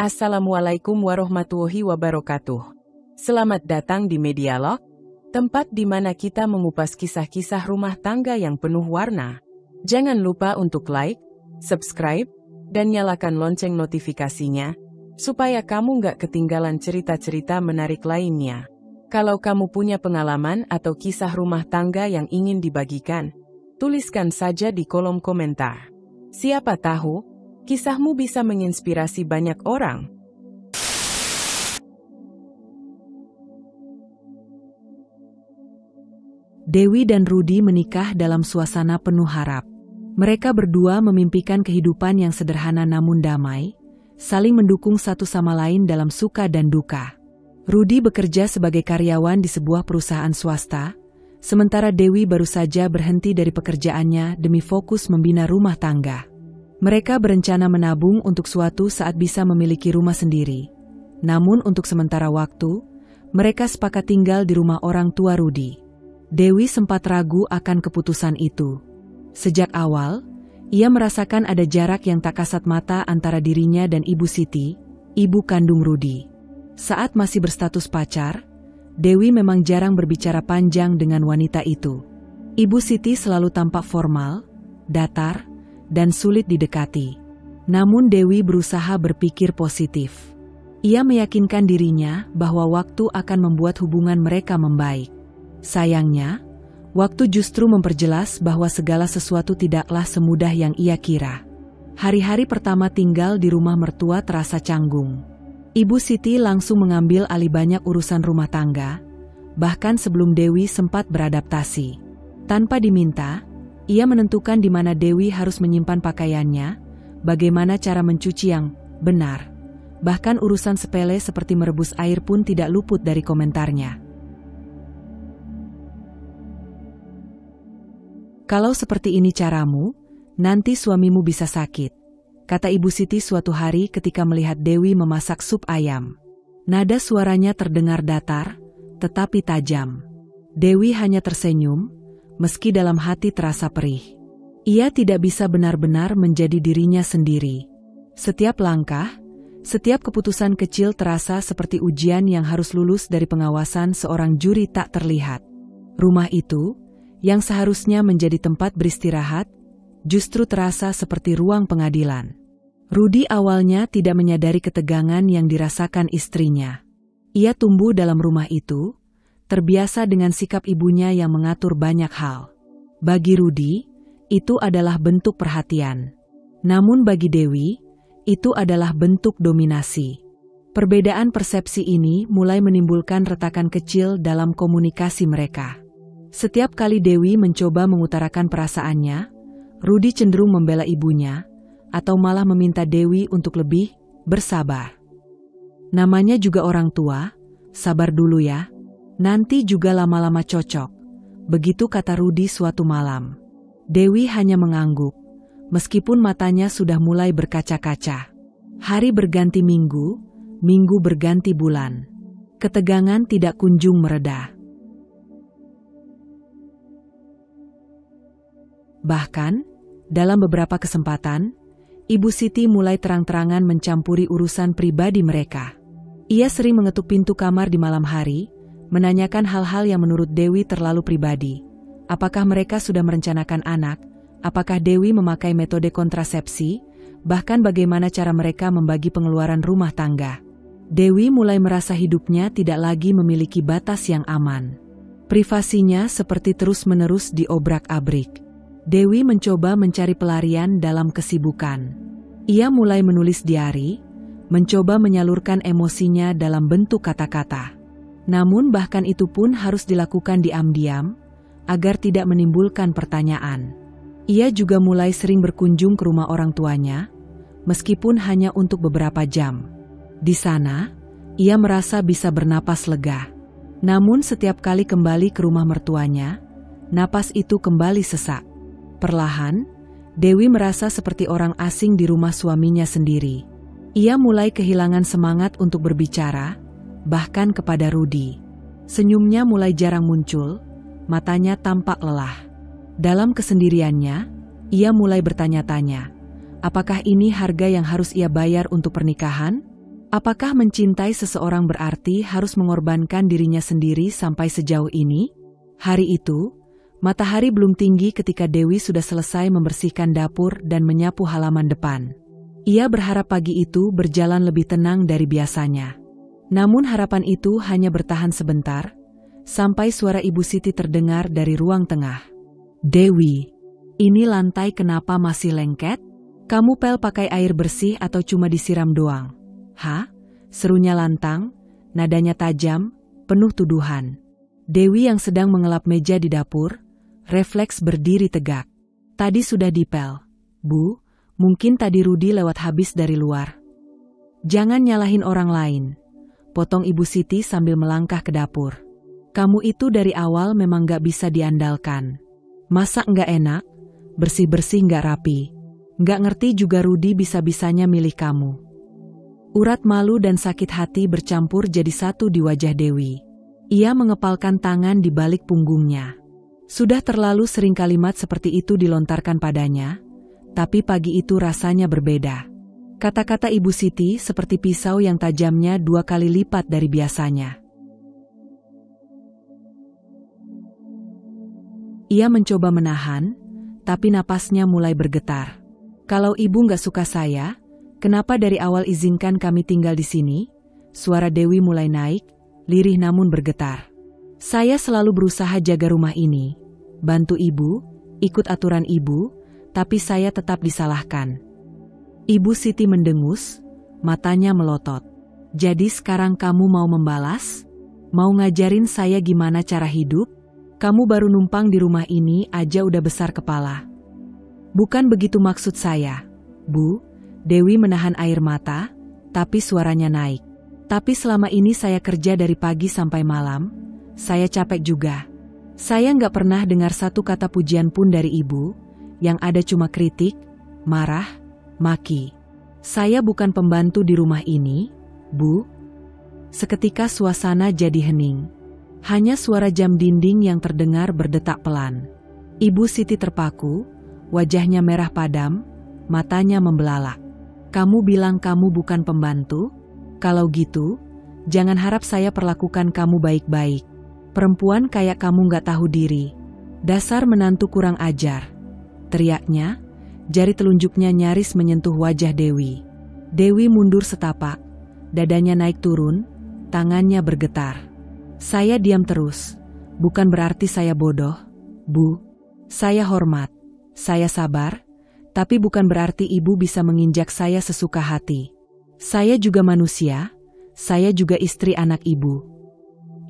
Assalamualaikum warahmatullahi wabarakatuh. Selamat datang di Medialog, tempat di mana kita mengupas kisah-kisah rumah tangga yang penuh warna. Jangan lupa untuk like, subscribe, dan nyalakan lonceng notifikasinya, supaya kamu nggak ketinggalan cerita-cerita menarik lainnya. Kalau kamu punya pengalaman atau kisah rumah tangga yang ingin dibagikan, tuliskan saja di kolom komentar. Siapa tahu, kisahmu bisa menginspirasi banyak orang. Dewi dan Rudi menikah dalam suasana penuh harap. Mereka berdua memimpikan kehidupan yang sederhana namun damai, saling mendukung satu sama lain dalam suka dan duka. Rudi bekerja sebagai karyawan di sebuah perusahaan swasta, sementara Dewi baru saja berhenti dari pekerjaannya demi fokus membina rumah tangga. Mereka berencana menabung untuk suatu saat bisa memiliki rumah sendiri. Namun untuk sementara waktu, mereka sepakat tinggal di rumah orang tua Rudi. Dewi sempat ragu akan keputusan itu. Sejak awal, ia merasakan ada jarak yang tak kasat mata antara dirinya dan Ibu Siti, ibu kandung Rudi. Saat masih berstatus pacar, Dewi memang jarang berbicara panjang dengan wanita itu. Ibu Siti selalu tampak formal, datar, dan sulit didekati. Namun Dewi berusaha berpikir positif. Ia meyakinkan dirinya bahwa waktu akan membuat hubungan mereka membaik. Sayangnya, waktu justru memperjelas bahwa segala sesuatu tidaklah semudah yang ia kira. Hari-hari pertama tinggal di rumah mertua terasa canggung. Ibu Siti langsung mengambil alih banyak urusan rumah tangga, bahkan sebelum Dewi sempat beradaptasi. Tanpa diminta, ia menentukan di mana Dewi harus menyimpan pakaiannya, bagaimana cara mencuci yang benar. Bahkan urusan sepele seperti merebus air pun tidak luput dari komentarnya. "Kalau seperti ini caramu, nanti suamimu bisa sakit," kata Ibu Siti suatu hari ketika melihat Dewi memasak sup ayam. Nada suaranya terdengar datar, tetapi tajam. Dewi hanya tersenyum, meski dalam hati terasa perih. Ia tidak bisa benar-benar menjadi dirinya sendiri. Setiap langkah, setiap keputusan kecil terasa seperti ujian yang harus lulus dari pengawasan seorang juri tak terlihat. Rumah itu, yang seharusnya menjadi tempat beristirahat, justru terasa seperti ruang pengadilan. Rudi awalnya tidak menyadari ketegangan yang dirasakan istrinya. Ia tumbuh dalam rumah itu, terbiasa dengan sikap ibunya yang mengatur banyak hal. Bagi Rudi, itu adalah bentuk perhatian. Namun bagi Dewi, itu adalah bentuk dominasi. Perbedaan persepsi ini mulai menimbulkan retakan kecil dalam komunikasi mereka. Setiap kali Dewi mencoba mengutarakan perasaannya, Rudi cenderung membela ibunya, atau malah meminta Dewi untuk lebih bersabar. Namanya juga orang tua, sabar dulu ya. Nanti juga lama-lama cocok, begitu kata Rudi suatu malam. Dewi hanya mengangguk, meskipun matanya sudah mulai berkaca-kaca. Hari berganti minggu, minggu berganti bulan. Ketegangan tidak kunjung mereda. Bahkan, dalam beberapa kesempatan, Ibu Siti mulai terang-terangan mencampuri urusan pribadi mereka. Ia sering mengetuk pintu kamar di malam hari, menanyakan hal-hal yang menurut Dewi terlalu pribadi. Apakah mereka sudah merencanakan anak? Apakah Dewi memakai metode kontrasepsi? Bahkan bagaimana cara mereka membagi pengeluaran rumah tangga. Dewi mulai merasa hidupnya tidak lagi memiliki batas yang aman. Privasinya seperti terus-menerus diobrak-abrik. Dewi mencoba mencari pelarian dalam kesibukan. Ia mulai menulis diari, mencoba menyalurkan emosinya dalam bentuk kata-kata. Namun bahkan itu pun harus dilakukan diam-diam, agar tidak menimbulkan pertanyaan. Ia juga mulai sering berkunjung ke rumah orang tuanya, meskipun hanya untuk beberapa jam. Di sana, ia merasa bisa bernapas lega. Namun setiap kali kembali ke rumah mertuanya, napas itu kembali sesak. Perlahan, Dewi merasa seperti orang asing di rumah suaminya sendiri. Ia mulai kehilangan semangat untuk berbicara, bahkan kepada Rudi. Senyumnya mulai jarang muncul, matanya tampak lelah. Dalam kesendiriannya, ia mulai bertanya-tanya, apakah ini harga yang harus ia bayar untuk pernikahan? Apakah mencintai seseorang berarti harus mengorbankan dirinya sendiri sampai sejauh ini? Hari itu, matahari belum tinggi ketika Dewi sudah selesai membersihkan dapur dan menyapu halaman depan. Ia berharap pagi itu berjalan lebih tenang dari biasanya. Namun harapan itu hanya bertahan sebentar, sampai suara Ibu Siti terdengar dari ruang tengah. "Dewi, ini lantai kenapa masih lengket? Kamu pel pakai air bersih atau cuma disiram doang?" "Hah?" serunya lantang, nadanya tajam, penuh tuduhan. Dewi yang sedang mengelap meja di dapur, refleks berdiri tegak. "Tadi sudah dipel, Bu. Mungkin tadi Rudi lewat habis dari luar." "Jangan nyalahin orang lain," potong Ibu Siti sambil melangkah ke dapur. "Kamu itu dari awal memang gak bisa diandalkan. Masak gak enak, bersih-bersih gak rapi. Gak ngerti juga Rudi bisa-bisanya milih kamu." Urat malu dan sakit hati bercampur jadi satu di wajah Dewi. Ia mengepalkan tangan di balik punggungnya. Sudah terlalu sering kalimat seperti itu dilontarkan padanya, tapi pagi itu rasanya berbeda. Kata-kata Ibu Siti seperti pisau yang tajamnya 2 kali lipat dari biasanya. Ia mencoba menahan, tapi napasnya mulai bergetar. "Kalau Ibu nggak suka saya, kenapa dari awal izinkan kami tinggal di sini?" Suara Dewi mulai naik, lirih namun bergetar. "Saya selalu berusaha jaga rumah ini, bantu Ibu, ikut aturan Ibu, tapi saya tetap disalahkan." Ibu Siti mendengus, matanya melotot. "Jadi sekarang kamu mau membalas? Mau ngajarin saya gimana cara hidup? Kamu baru numpang di rumah ini aja udah besar kepala." "Bukan begitu maksud saya, Bu." Dewi menahan air mata, tapi suaranya naik. "Tapi selama ini saya kerja dari pagi sampai malam, saya capek juga. Saya nggak pernah dengar satu kata pujian pun dari Ibu, yang ada cuma kritik, marah, maki. Saya bukan pembantu di rumah ini, Bu." Seketika suasana jadi hening. Hanya suara jam dinding yang terdengar berdetak pelan. Ibu Siti terpaku, wajahnya merah padam, matanya membelalak. "Kamu bilang kamu bukan pembantu? Kalau gitu, jangan harap saya perlakukan kamu baik-baik. Perempuan kayak kamu nggak tahu diri. Dasar menantu kurang ajar." Teriaknya, jari telunjuknya nyaris menyentuh wajah Dewi. Dewi mundur setapak, dadanya naik turun, tangannya bergetar. "Saya diam terus. Bukan berarti saya bodoh, Bu. Saya hormat, saya sabar, tapi bukan berarti Ibu bisa menginjak saya sesuka hati. Saya juga manusia, saya juga istri anak Ibu."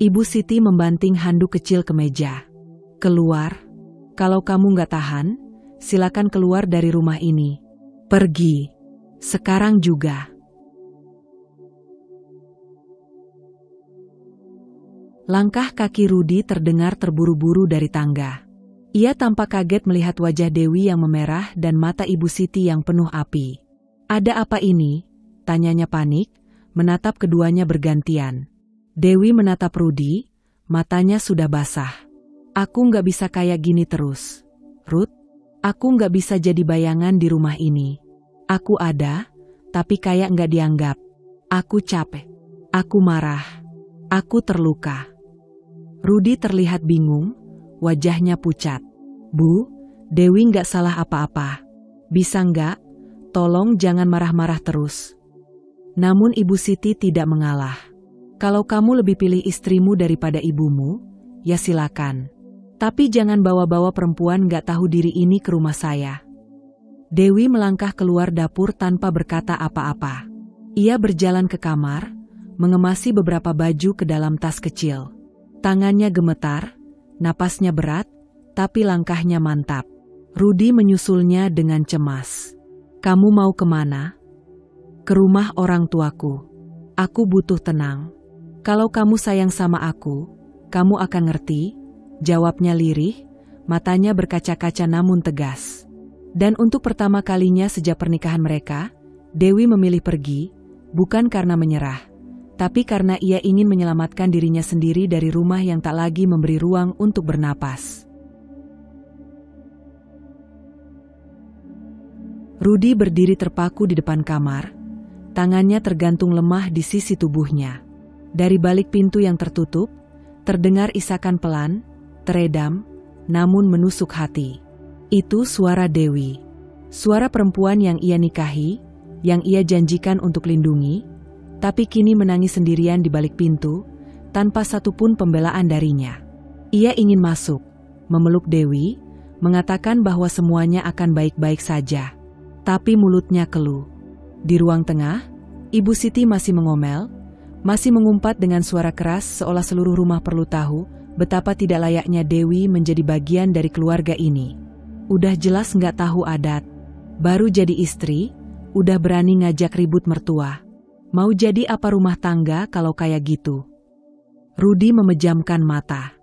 Ibu Siti membanting handuk kecil ke meja. "Keluar. Kalau kamu nggak tahan, silakan keluar dari rumah ini. Pergi. Sekarang juga." Langkah kaki Rudi terdengar terburu-buru dari tangga. Ia tampak kaget melihat wajah Dewi yang memerah dan mata Ibu Siti yang penuh api. "Ada apa ini?" tanyanya panik, menatap keduanya bergantian. Dewi menatap Rudi, matanya sudah basah. "Aku nggak bisa kayak gini terus, Rud. Aku nggak bisa jadi bayangan di rumah ini. Aku ada, tapi kayak nggak dianggap. Aku capek. Aku marah. Aku terluka." Rudi terlihat bingung, wajahnya pucat. "Bu, Dewi nggak salah apa-apa. Bisa nggak? Tolong jangan marah-marah terus." Namun Ibu Siti tidak mengalah. "Kalau kamu lebih pilih istrimu daripada ibumu, ya silakan. Tapi jangan bawa-bawa perempuan nggak tahu diri ini ke rumah saya." Dewi melangkah keluar dapur tanpa berkata apa-apa. Ia berjalan ke kamar, mengemasi beberapa baju ke dalam tas kecil. Tangannya gemetar, napasnya berat, tapi langkahnya mantap. Rudi menyusulnya dengan cemas. "Kamu mau kemana?" "Ke rumah orang tuaku. Aku butuh tenang." "Kalau kamu sayang sama aku, kamu akan ngerti," jawabnya lirih, matanya berkaca-kaca namun tegas. Dan untuk pertama kalinya sejak pernikahan mereka, Dewi memilih pergi, bukan karena menyerah, tapi karena ia ingin menyelamatkan dirinya sendiri dari rumah yang tak lagi memberi ruang untuk bernapas. Rudi berdiri terpaku di depan kamar, Tangannya tergantung lemah di sisi tubuhnya. Dari balik pintu yang tertutup, terdengar isakan pelan, teredam, namun menusuk hati. Itu suara Dewi. Suara perempuan yang ia nikahi, yang ia janjikan untuk lindungi, tapi kini menangis sendirian di balik pintu, tanpa satupun pembelaan darinya. Ia ingin masuk, memeluk Dewi, mengatakan bahwa semuanya akan baik-baik saja. Tapi mulutnya keluh. Di ruang tengah, Ibu Siti masih mengomel, masih mengumpat dengan suara keras seolah seluruh rumah perlu tahu betapa tidak layaknya Dewi menjadi bagian dari keluarga ini. Udah jelas nggak tahu adat. Baru jadi istri, udah berani ngajak ribut mertua. Mau jadi apa rumah tangga kalau kayak gitu? Rudi memejamkan mata.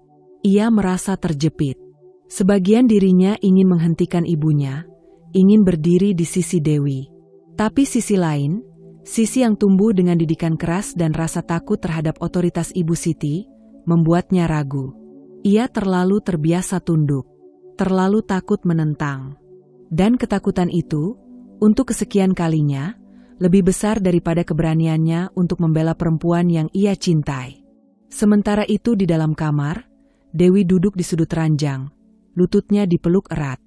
Ia merasa terjepit. Sebagian dirinya ingin menghentikan ibunya, ingin berdiri di sisi Dewi. Tapi sisi lain, sisi yang tumbuh dengan didikan keras dan rasa takut terhadap otoritas Ibu Siti, membuatnya ragu. Ia terlalu terbiasa tunduk, terlalu takut menentang. Dan ketakutan itu, untuk kesekian kalinya, lebih besar daripada keberaniannya untuk membela perempuan yang ia cintai. Sementara itu di dalam kamar, Dewi duduk di sudut ranjang, lututnya dipeluk erat.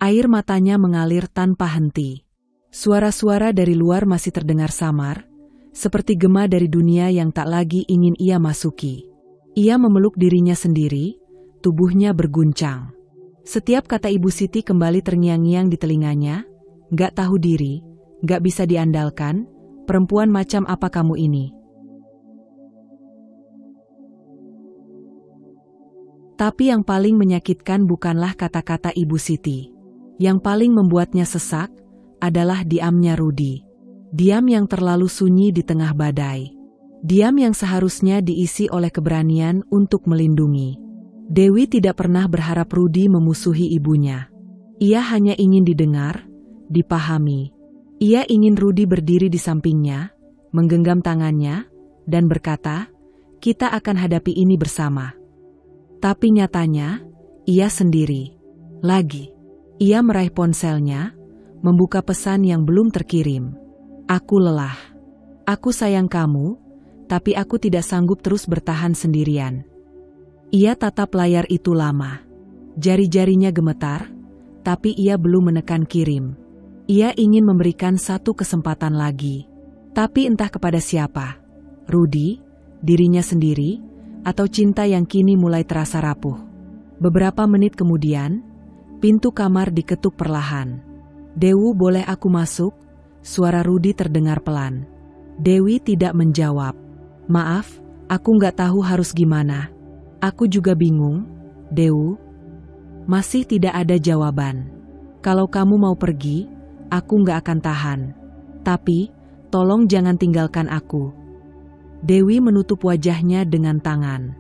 Air matanya mengalir tanpa henti. Suara-suara dari luar masih terdengar samar, seperti gema dari dunia yang tak lagi ingin ia masuki. Ia memeluk dirinya sendiri, tubuhnya berguncang. Setiap kata Ibu Siti kembali terngiang-ngiang di telinganya, "Gak tahu diri, gak bisa diandalkan, perempuan macam apa kamu ini?" Tapi yang paling menyakitkan bukanlah kata-kata Ibu Siti. Yang paling membuatnya sesak adalah diamnya Rudi. Diam yang terlalu sunyi di tengah badai. Diam yang seharusnya diisi oleh keberanian untuk melindungi. Dewi tidak pernah berharap Rudi memusuhi ibunya. Ia hanya ingin didengar, dipahami. Ia ingin Rudi berdiri di sampingnya, menggenggam tangannya, dan berkata, "Kita akan hadapi ini bersama." Tapi nyatanya, ia sendiri. Lagi. Ia meraih ponselnya, membuka pesan yang belum terkirim. "Aku lelah. Aku sayang kamu, tapi aku tidak sanggup terus bertahan sendirian." Ia tatap layar itu lama. Jari-jarinya gemetar, tapi ia belum menekan kirim. Ia ingin memberikan satu kesempatan lagi. Tapi entah kepada siapa. Rudi, dirinya sendiri, atau cinta yang kini mulai terasa rapuh. Beberapa menit kemudian, pintu kamar diketuk perlahan. "Dewi, boleh aku masuk?" Suara Rudi terdengar pelan. Dewi tidak menjawab. "Maaf, aku nggak tahu harus gimana." "Aku juga bingung, Dewi." Masih tidak ada jawaban. "Kalau kamu mau pergi, aku nggak akan tahan. Tapi, tolong jangan tinggalkan aku." Dewi menutup wajahnya dengan tangan.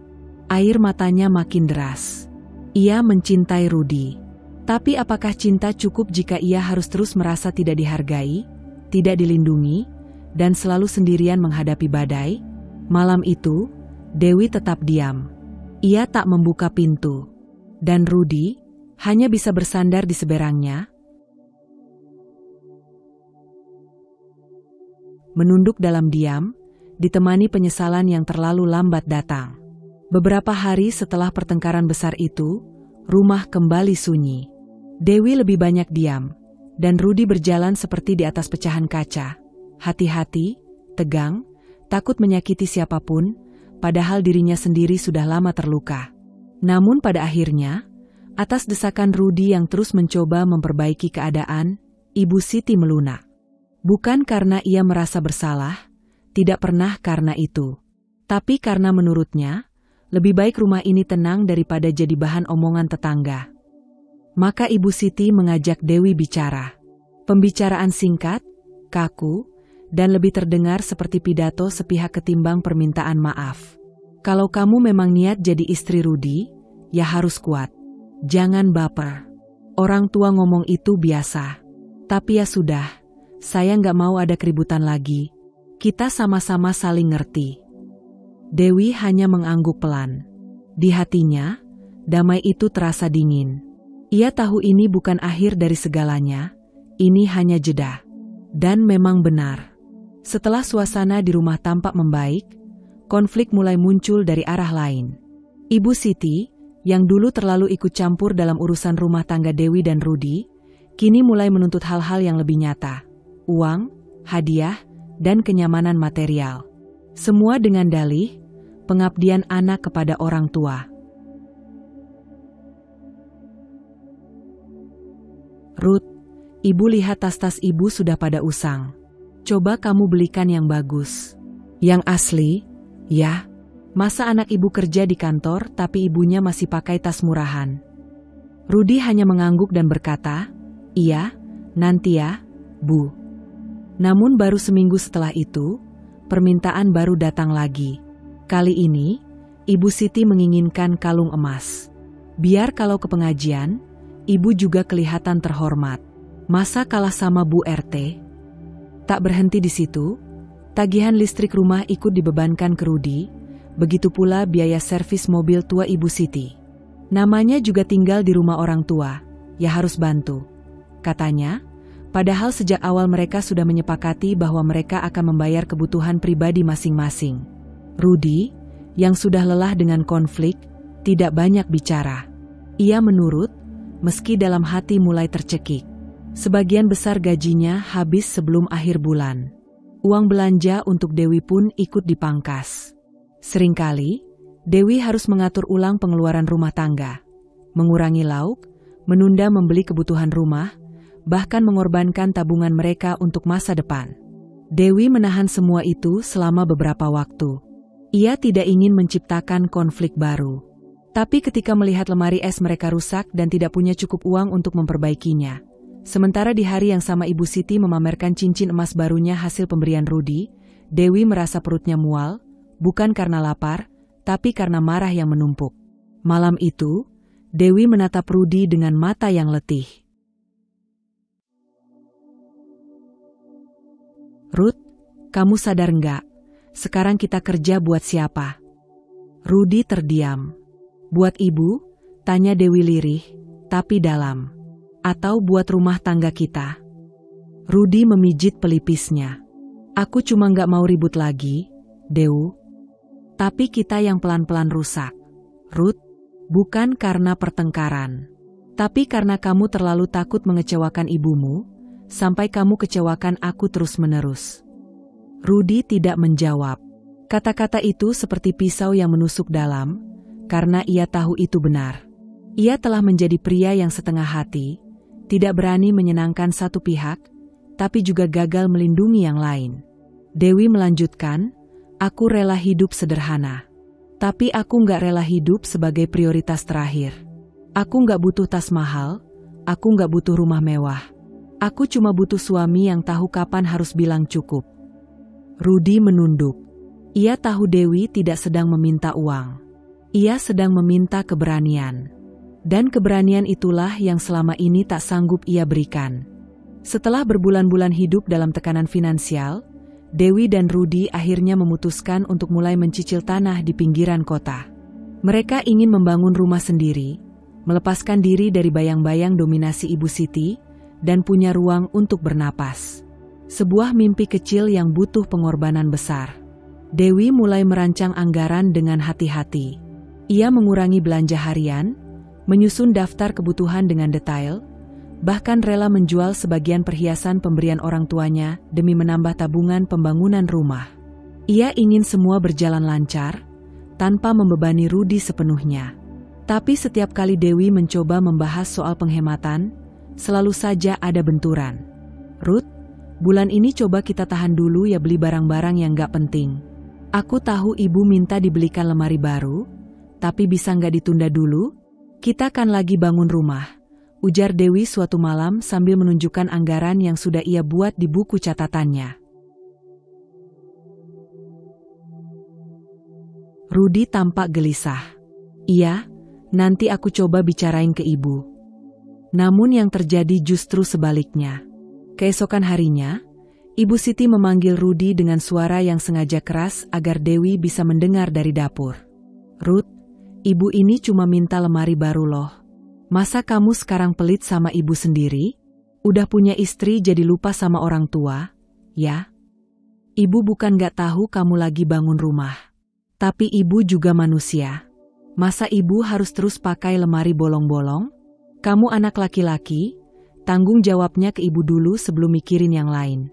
Air matanya makin deras. Ia mencintai Rudi. Tapi apakah cinta cukup jika ia harus terus merasa tidak dihargai, tidak dilindungi, dan selalu sendirian menghadapi badai? Malam itu, Dewi tetap diam. Ia tak membuka pintu. Dan Rudi hanya bisa bersandar di seberangnya, menunduk dalam diam, ditemani penyesalan yang terlalu lambat datang. Beberapa hari setelah pertengkaran besar itu, rumah kembali sunyi. Dewi lebih banyak diam, dan Rudi berjalan seperti di atas pecahan kaca. Hati-hati, tegang, takut menyakiti siapapun, padahal dirinya sendiri sudah lama terluka. Namun pada akhirnya, atas desakan Rudi yang terus mencoba memperbaiki keadaan, Ibu Siti melunak. Bukan karena ia merasa bersalah, tidak pernah karena itu. Tapi karena menurutnya, lebih baik rumah ini tenang daripada jadi bahan omongan tetangga. Maka Ibu Siti mengajak Dewi bicara. Pembicaraan singkat, kaku, dan lebih terdengar seperti pidato sepihak ketimbang permintaan maaf. "Kalau kamu memang niat jadi istri Rudi, ya harus kuat. Jangan baper. Orang tua ngomong itu biasa. Tapi ya sudah, saya nggak mau ada keributan lagi. Kita sama-sama saling ngerti." Dewi hanya mengangguk pelan. Di hatinya, damai itu terasa dingin. Ia tahu ini bukan akhir dari segalanya, ini hanya jeda. Dan memang benar. Setelah suasana di rumah tampak membaik, konflik mulai muncul dari arah lain. Ibu Siti, yang dulu terlalu ikut campur dalam urusan rumah tangga Dewi dan Rudi, kini mulai menuntut hal-hal yang lebih nyata. Uang, hadiah, dan kenyamanan material. Semua dengan dalih, pengabdian anak kepada orang tua. Ruth, ibu lihat tas-tas ibu sudah pada usang. Coba kamu belikan yang bagus. Yang asli, ya. Masa anak ibu kerja di kantor tapi ibunya masih pakai tas murahan? Rudi hanya mengangguk dan berkata, iya, nanti ya, Bu. Namun baru seminggu setelah itu, permintaan baru datang lagi. Kali ini, Ibu Siti menginginkan kalung emas. Biar kalau ke pengajian, ibu juga kelihatan terhormat. Masa kalah sama Bu RT? Tak berhenti di situ, tagihan listrik rumah ikut dibebankan ke Rudi, begitu pula biaya servis mobil tua Ibu Siti. Namanya juga tinggal di rumah orang tua, ya harus bantu. Katanya, padahal sejak awal mereka sudah menyepakati bahwa mereka akan membayar kebutuhan pribadi masing-masing. Rudi, yang sudah lelah dengan konflik, tidak banyak bicara. Ia menurut, meski dalam hati mulai tercekik. Sebagian besar gajinya habis sebelum akhir bulan. Uang belanja untuk Dewi pun ikut dipangkas. Seringkali, Dewi harus mengatur ulang pengeluaran rumah tangga, mengurangi lauk, menunda membeli kebutuhan rumah, bahkan mengorbankan tabungan mereka untuk masa depan. Dewi menahan semua itu selama beberapa waktu. Ia tidak ingin menciptakan konflik baru. Tapi ketika melihat lemari es mereka rusak dan tidak punya cukup uang untuk memperbaikinya, sementara di hari yang sama Ibu Siti memamerkan cincin emas barunya hasil pemberian Rudi, Dewi merasa perutnya mual, bukan karena lapar, tapi karena marah yang menumpuk. Malam itu, Dewi menatap Rudi dengan mata yang letih. Ruth, kamu sadar nggak? Sekarang kita kerja buat siapa? Rudi terdiam. Buat ibu? Tanya Dewi lirih, tapi dalam. Atau buat rumah tangga kita? Rudi memijit pelipisnya. Aku cuma nggak mau ribut lagi, Dew. Tapi kita yang pelan-pelan rusak. Ruth, bukan karena pertengkaran. Tapi karena kamu terlalu takut mengecewakan ibumu, sampai kamu kecewakan aku terus-menerus. Rudi tidak menjawab. Kata-kata itu seperti pisau yang menusuk dalam, karena ia tahu itu benar. Ia telah menjadi pria yang setengah hati, tidak berani menyenangkan satu pihak, tapi juga gagal melindungi yang lain. Dewi melanjutkan, aku rela hidup sederhana. Tapi aku nggak rela hidup sebagai prioritas terakhir. Aku nggak butuh tas mahal, aku nggak butuh rumah mewah. Aku cuma butuh suami yang tahu kapan harus bilang cukup. Rudi menunduk. Ia tahu Dewi tidak sedang meminta uang. Ia sedang meminta keberanian. Dan keberanian itulah yang selama ini tak sanggup ia berikan. Setelah berbulan-bulan hidup dalam tekanan finansial, Dewi dan Rudi akhirnya memutuskan untuk mulai mencicil tanah di pinggiran kota. Mereka ingin membangun rumah sendiri, melepaskan diri dari bayang-bayang dominasi Ibu Siti, dan punya ruang untuk bernapas. Sebuah mimpi kecil yang butuh pengorbanan besar. Dewi mulai merancang anggaran dengan hati-hati. Ia mengurangi belanja harian, menyusun daftar kebutuhan dengan detail, bahkan rela menjual sebagian perhiasan pemberian orang tuanya demi menambah tabungan pembangunan rumah. Ia ingin semua berjalan lancar, tanpa membebani Rudi sepenuhnya. Tapi setiap kali Dewi mencoba membahas soal penghematan, selalu saja ada benturan. Ruth, bulan ini coba kita tahan dulu ya beli barang-barang yang gak penting. Aku tahu ibu minta dibelikan lemari baru, tapi bisa nggak ditunda dulu? Kita kan lagi bangun rumah, ujar Dewi suatu malam sambil menunjukkan anggaran yang sudah ia buat di buku catatannya. Rudi tampak gelisah. Iya, nanti aku coba bicarain ke ibu. Namun yang terjadi justru sebaliknya. Keesokan harinya, Ibu Siti memanggil Rudi dengan suara yang sengaja keras agar Dewi bisa mendengar dari dapur. Ruth, ibu ini cuma minta lemari baru loh. Masa kamu sekarang pelit sama ibu sendiri? Udah punya istri jadi lupa sama orang tua, ya? Ibu bukan gak tahu kamu lagi bangun rumah. Tapi ibu juga manusia. Masa ibu harus terus pakai lemari bolong-bolong? Kamu anak laki-laki, tanggung jawabnya ke ibu dulu sebelum mikirin yang lain.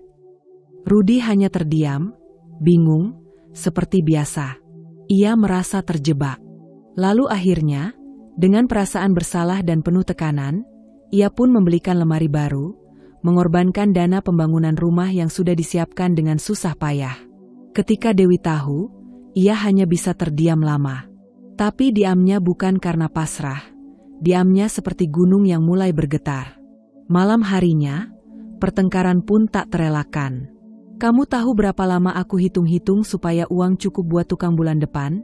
Rudy hanya terdiam, bingung, seperti biasa. Ia merasa terjebak. Lalu akhirnya, dengan perasaan bersalah dan penuh tekanan, ia pun membelikan lemari baru, mengorbankan dana pembangunan rumah yang sudah disiapkan dengan susah payah. Ketika Dewi tahu, ia hanya bisa terdiam lama. Tapi diamnya bukan karena pasrah. Diamnya seperti gunung yang mulai bergetar. Malam harinya, pertengkaran pun tak terelakkan. Kamu tahu berapa lama aku hitung-hitung supaya uang cukup buat tukang bulan depan?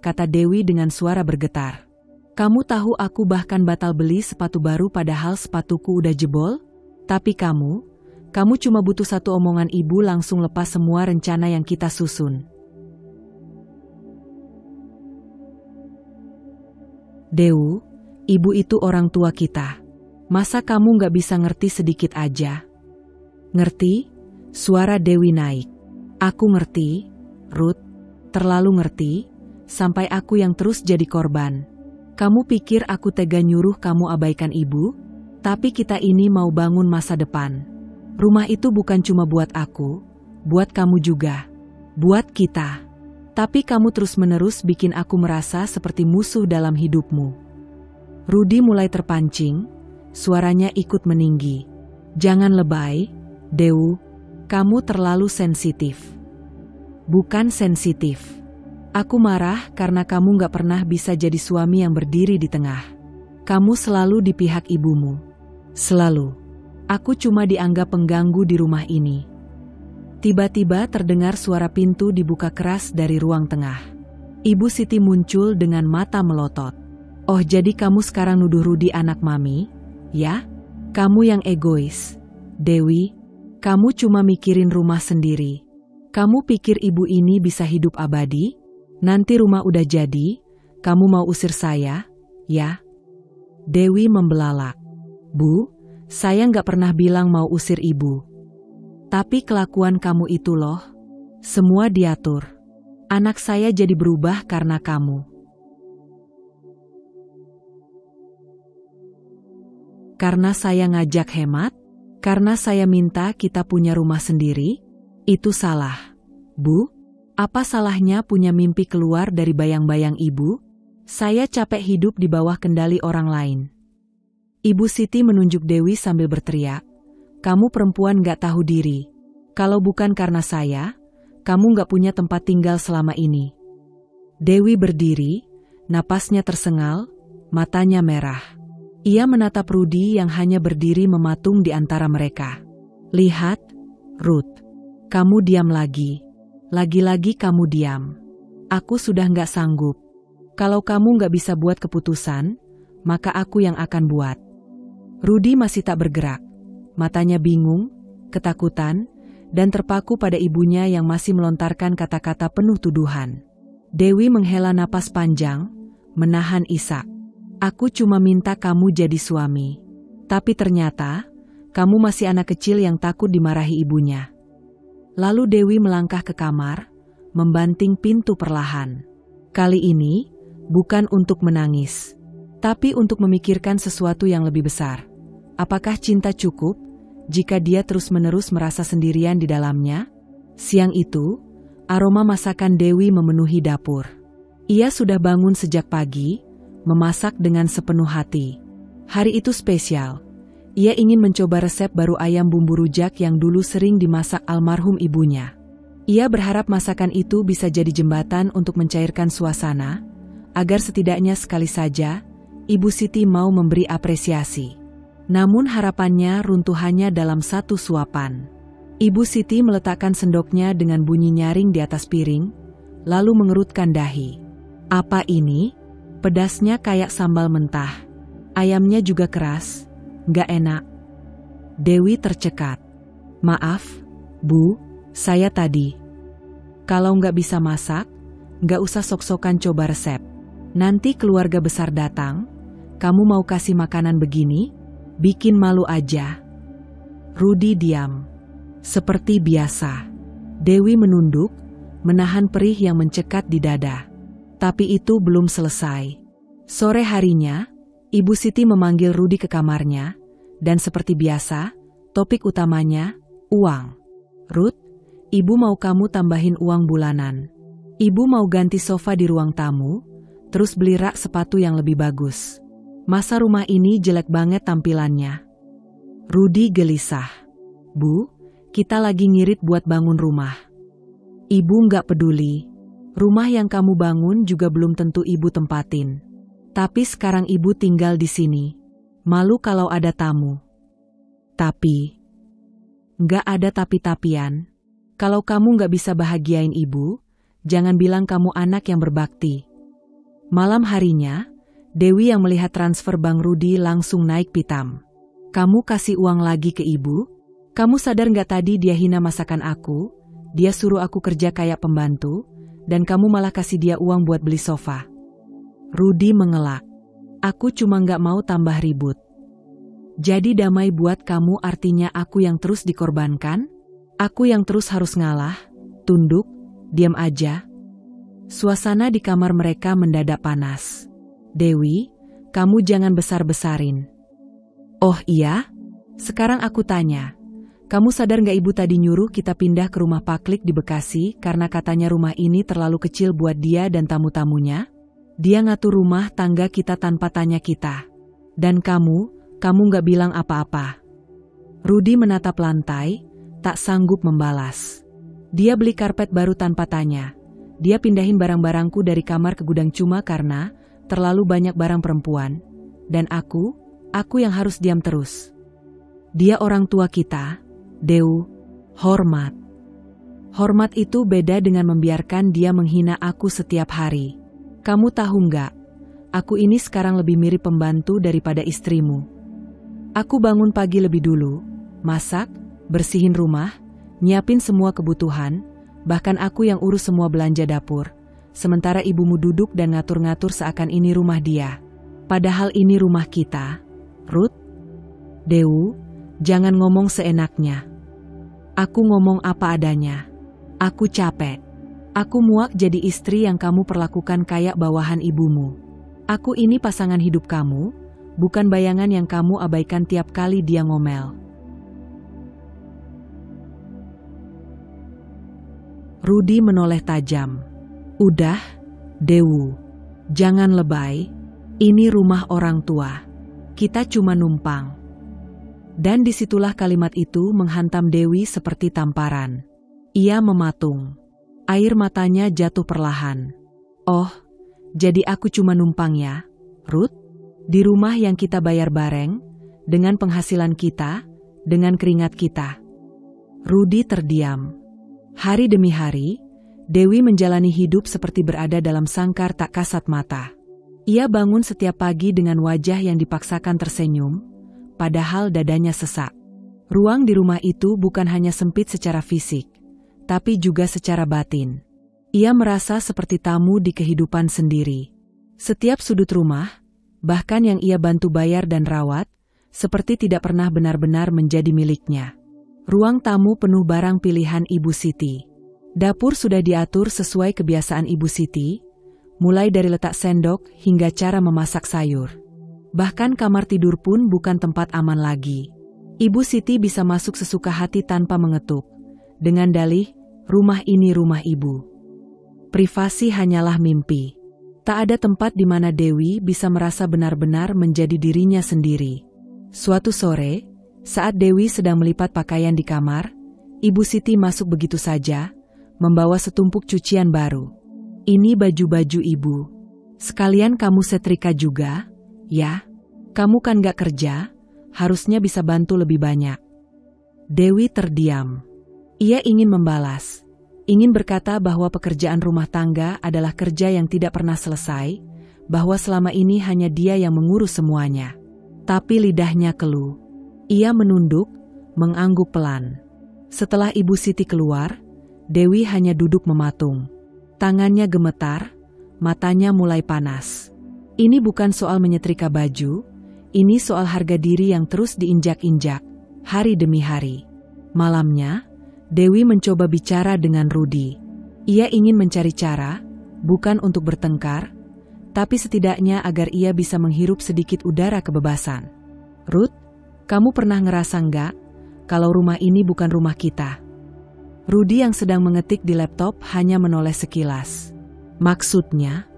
Kata Dewi dengan suara bergetar. Kamu tahu aku bahkan batal beli sepatu baru padahal sepatuku udah jebol? Tapi kamu cuma butuh satu omongan ibu langsung lepas semua rencana yang kita susun. Dew, ibu itu orang tua kita. Masa kamu gak bisa ngerti sedikit aja? Ngerti? Suara Dewi naik. Aku ngerti, Ruth, terlalu ngerti, sampai aku yang terus jadi korban. Kamu pikir aku tega nyuruh kamu abaikan ibu? Tapi kita ini mau bangun masa depan. Rumah itu bukan cuma buat aku, buat kamu juga. Buat kita. Tapi kamu terus-menerus bikin aku merasa seperti musuh dalam hidupmu. Rudy mulai terpancing, suaranya ikut meninggi. Jangan lebay, Dew, kamu terlalu sensitif. Bukan sensitif. Aku marah karena kamu gak pernah bisa jadi suami yang berdiri di tengah. Kamu selalu di pihak ibumu. Selalu. Aku cuma dianggap pengganggu di rumah ini. Tiba-tiba terdengar suara pintu dibuka keras dari ruang tengah. Ibu Siti muncul dengan mata melotot. Oh, jadi kamu sekarang nuduh Rudy anak mami? Ya? Kamu yang egois. Dewi, kamu cuma mikirin rumah sendiri. Kamu pikir ibu ini bisa hidup abadi? Nanti rumah udah jadi, kamu mau usir saya, ya? Dewi membelalak. Bu, saya nggak pernah bilang mau usir ibu. Tapi kelakuan kamu itu loh, semua diatur. Anak saya jadi berubah karena kamu. Karena saya ngajak hemat? Karena saya minta kita punya rumah sendiri? Itu salah. Bu, apa salahnya punya mimpi keluar dari bayang-bayang ibu? Saya capek hidup di bawah kendali orang lain. Ibu Siti menunjuk Dewi sambil berteriak. Kamu perempuan gak tahu diri. Kalau bukan karena saya, kamu gak punya tempat tinggal selama ini. Dewi berdiri, napasnya tersengal, matanya merah. Ia menatap Rudy yang hanya berdiri mematung di antara mereka. Lihat, Ruth, kamu diam lagi. Lagi-lagi kamu diam. Aku sudah gak sanggup. Kalau kamu gak bisa buat keputusan, maka aku yang akan buat. Rudy masih tak bergerak. Matanya bingung, ketakutan, dan terpaku pada ibunya yang masih melontarkan kata-kata penuh tuduhan. Dewi menghela napas panjang, menahan isak. Aku cuma minta kamu jadi suami. Tapi ternyata, kamu masih anak kecil yang takut dimarahi ibunya. Lalu Dewi melangkah ke kamar, membanting pintu perlahan. Kali ini, bukan untuk menangis, tapi untuk memikirkan sesuatu yang lebih besar. Apakah cinta cukup jika dia terus-menerus merasa sendirian di dalamnya? Siang itu, aroma masakan Dewi memenuhi dapur. Ia sudah bangun sejak pagi, memasak dengan sepenuh hati. Hari itu spesial. Ia ingin mencoba resep baru ayam bumbu rujak yang dulu sering dimasak almarhum ibunya. Ia berharap masakan itu bisa jadi jembatan untuk mencairkan suasana, agar setidaknya sekali saja, Ibu Siti mau memberi apresiasi. Namun harapannya runtuh hanya dalam satu suapan. Ibu Siti meletakkan sendoknya dengan bunyi nyaring di atas piring, lalu mengerutkan dahi. Apa ini? Pedasnya kayak sambal mentah. Ayamnya juga keras, nggak enak. Dewi tercekat. Maaf, Bu, saya tadi. Kalau nggak bisa masak, nggak usah sok-sokan coba resep. Nanti keluarga besar datang, kamu mau kasih makanan begini? Bikin malu aja. Rudy diam. Seperti biasa. Dewi menunduk, menahan perih yang mencekat di dada. Tapi itu belum selesai. Sore harinya, Ibu Siti memanggil Rudi ke kamarnya, dan seperti biasa, topik utamanya, uang. "Rud, Ibu mau kamu tambahin uang bulanan. Ibu mau ganti sofa di ruang tamu, terus beli rak sepatu yang lebih bagus. Masa rumah ini jelek banget tampilannya." Rudi gelisah. "Bu, kita lagi ngirit buat bangun rumah." "Ibu nggak peduli. Rumah yang kamu bangun juga belum tentu Ibu tempatin. Tapi sekarang Ibu tinggal di sini. Malu kalau ada tamu." "Tapi..." "Nggak ada tapi-tapian. Kalau kamu nggak bisa bahagiain Ibu, jangan bilang kamu anak yang berbakti." Malam harinya, Dewi yang melihat transfer Bang Rudi langsung naik pitam. "Kamu kasih uang lagi ke Ibu? Kamu sadar nggak tadi dia hina masakan aku? Dia suruh aku kerja kayak pembantu, dan kamu malah kasih dia uang buat beli sofa." Rudi mengelak. "Aku cuma nggak mau tambah ribut." "Jadi damai buat kamu artinya aku yang terus dikorbankan? Aku yang terus harus ngalah, tunduk, diam aja?" Suasana di kamar mereka mendadak panas. "Dewi, kamu jangan besar-besarin." "Oh iya? Sekarang aku tanya. Kamu sadar nggak Ibu tadi nyuruh kita pindah ke rumah Pak Klik di Bekasi karena katanya rumah ini terlalu kecil buat dia dan tamu-tamunya? Dia ngatur rumah tangga kita tanpa tanya kita. Dan kamu nggak bilang apa-apa." Rudi menatap lantai, tak sanggup membalas. "Dia beli karpet baru tanpa tanya. Dia pindahin barang-barangku dari kamar ke gudang cuma karena terlalu banyak barang perempuan. Dan aku yang harus diam terus. Dia orang tua kita, Dew. Hormat. Hormat itu beda dengan membiarkan dia menghina aku setiap hari. Kamu tahu nggak? Aku ini sekarang lebih mirip pembantu daripada istrimu. Aku bangun pagi lebih dulu, masak, bersihin rumah, nyiapin semua kebutuhan, bahkan aku yang urus semua belanja dapur. Sementara ibumu duduk dan ngatur-ngatur seakan ini rumah dia. Padahal ini rumah kita, Ruth." "Dew, jangan ngomong seenaknya. Aku ngomong apa adanya. Aku capek. Aku muak jadi istri yang kamu perlakukan kayak bawahan ibumu. Aku ini pasangan hidup kamu, bukan bayangan yang kamu abaikan tiap kali dia ngomel." Rudi menoleh tajam. "Udah, Dewu. Jangan lebay. Ini rumah orang tua. Kita cuma numpang." Dan disitulah kalimat itu menghantam Dewi seperti tamparan. Ia mematung. Air matanya jatuh perlahan. "Oh, jadi aku cuma numpang ya, Ruth? Di rumah yang kita bayar bareng, dengan penghasilan kita, dengan keringat kita." Rudi terdiam. Hari demi hari, Dewi menjalani hidup seperti berada dalam sangkar tak kasat mata. Ia bangun setiap pagi dengan wajah yang dipaksakan tersenyum, padahal dadanya sesak. Ruang di rumah itu bukan hanya sempit secara fisik, tapi juga secara batin. Ia merasa seperti tamu di kehidupan sendiri. Setiap sudut rumah, bahkan yang ia bantu bayar dan rawat, seperti tidak pernah benar-benar menjadi miliknya. Ruang tamu penuh barang pilihan Ibu Siti. Dapur sudah diatur sesuai kebiasaan Ibu Siti, mulai dari letak sendok hingga cara memasak sayur. Bahkan kamar tidur pun bukan tempat aman lagi. Ibu Siti bisa masuk sesuka hati tanpa mengetuk, dengan dalih, rumah ini rumah ibu. Privasi hanyalah mimpi. Tak ada tempat di mana Dewi bisa merasa benar-benar menjadi dirinya sendiri. Suatu sore, saat Dewi sedang melipat pakaian di kamar, Ibu Siti masuk begitu saja, membawa setumpuk cucian baru. "Ini baju-baju ibu. Sekalian kamu setrika juga, ya? Kamu kan gak kerja, harusnya bisa bantu lebih banyak." Dewi terdiam. Ia ingin membalas, ingin berkata bahwa pekerjaan rumah tangga adalah kerja yang tidak pernah selesai, bahwa selama ini hanya dia yang mengurus semuanya. Tapi lidahnya keluh. Ia menunduk, mengangguk pelan. Setelah Ibu Siti keluar, Dewi hanya duduk mematung. Tangannya gemetar, matanya mulai panas. Ini bukan soal menyetrika baju, ini soal harga diri yang terus diinjak-injak, hari demi hari. Malamnya, Dewi mencoba bicara dengan Rudy. Ia ingin mencari cara, bukan untuk bertengkar, tapi setidaknya agar ia bisa menghirup sedikit udara kebebasan. Ruth, kamu pernah ngerasa nggak, kalau rumah ini bukan rumah kita? Rudy yang sedang mengetik di laptop hanya menoleh sekilas. Maksudnya?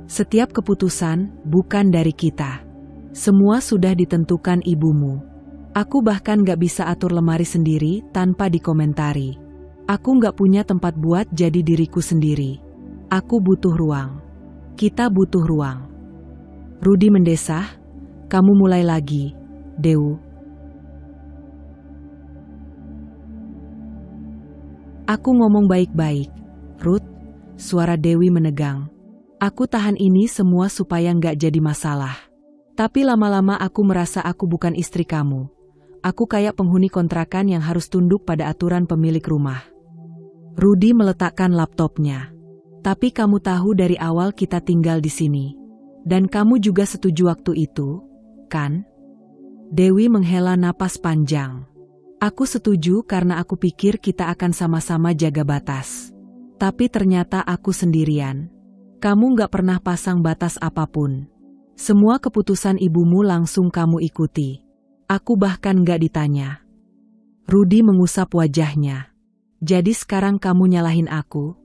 Setiap keputusan bukan dari kita. Semua sudah ditentukan ibumu. Aku bahkan gak bisa atur lemari sendiri tanpa dikomentari. Aku gak punya tempat buat jadi diriku sendiri. Aku butuh ruang. Kita butuh ruang. Rudy mendesah, kamu mulai lagi, Dew. Aku ngomong baik-baik, Ruth. Suara Dewi menegang. Aku tahan ini semua supaya nggak jadi masalah. Tapi lama-lama aku merasa aku bukan istri kamu. Aku kayak penghuni kontrakan yang harus tunduk pada aturan pemilik rumah. Rudy meletakkan laptopnya. Tapi kamu tahu dari awal kita tinggal di sini. Dan kamu juga setuju waktu itu, kan? Dewi menghela napas panjang. Aku setuju karena aku pikir kita akan sama-sama jaga batas. Tapi ternyata aku sendirian. Kamu gak pernah pasang batas apapun. Semua keputusan ibumu langsung kamu ikuti. Aku bahkan gak ditanya. Rudy mengusap wajahnya. Jadi sekarang kamu nyalahin aku?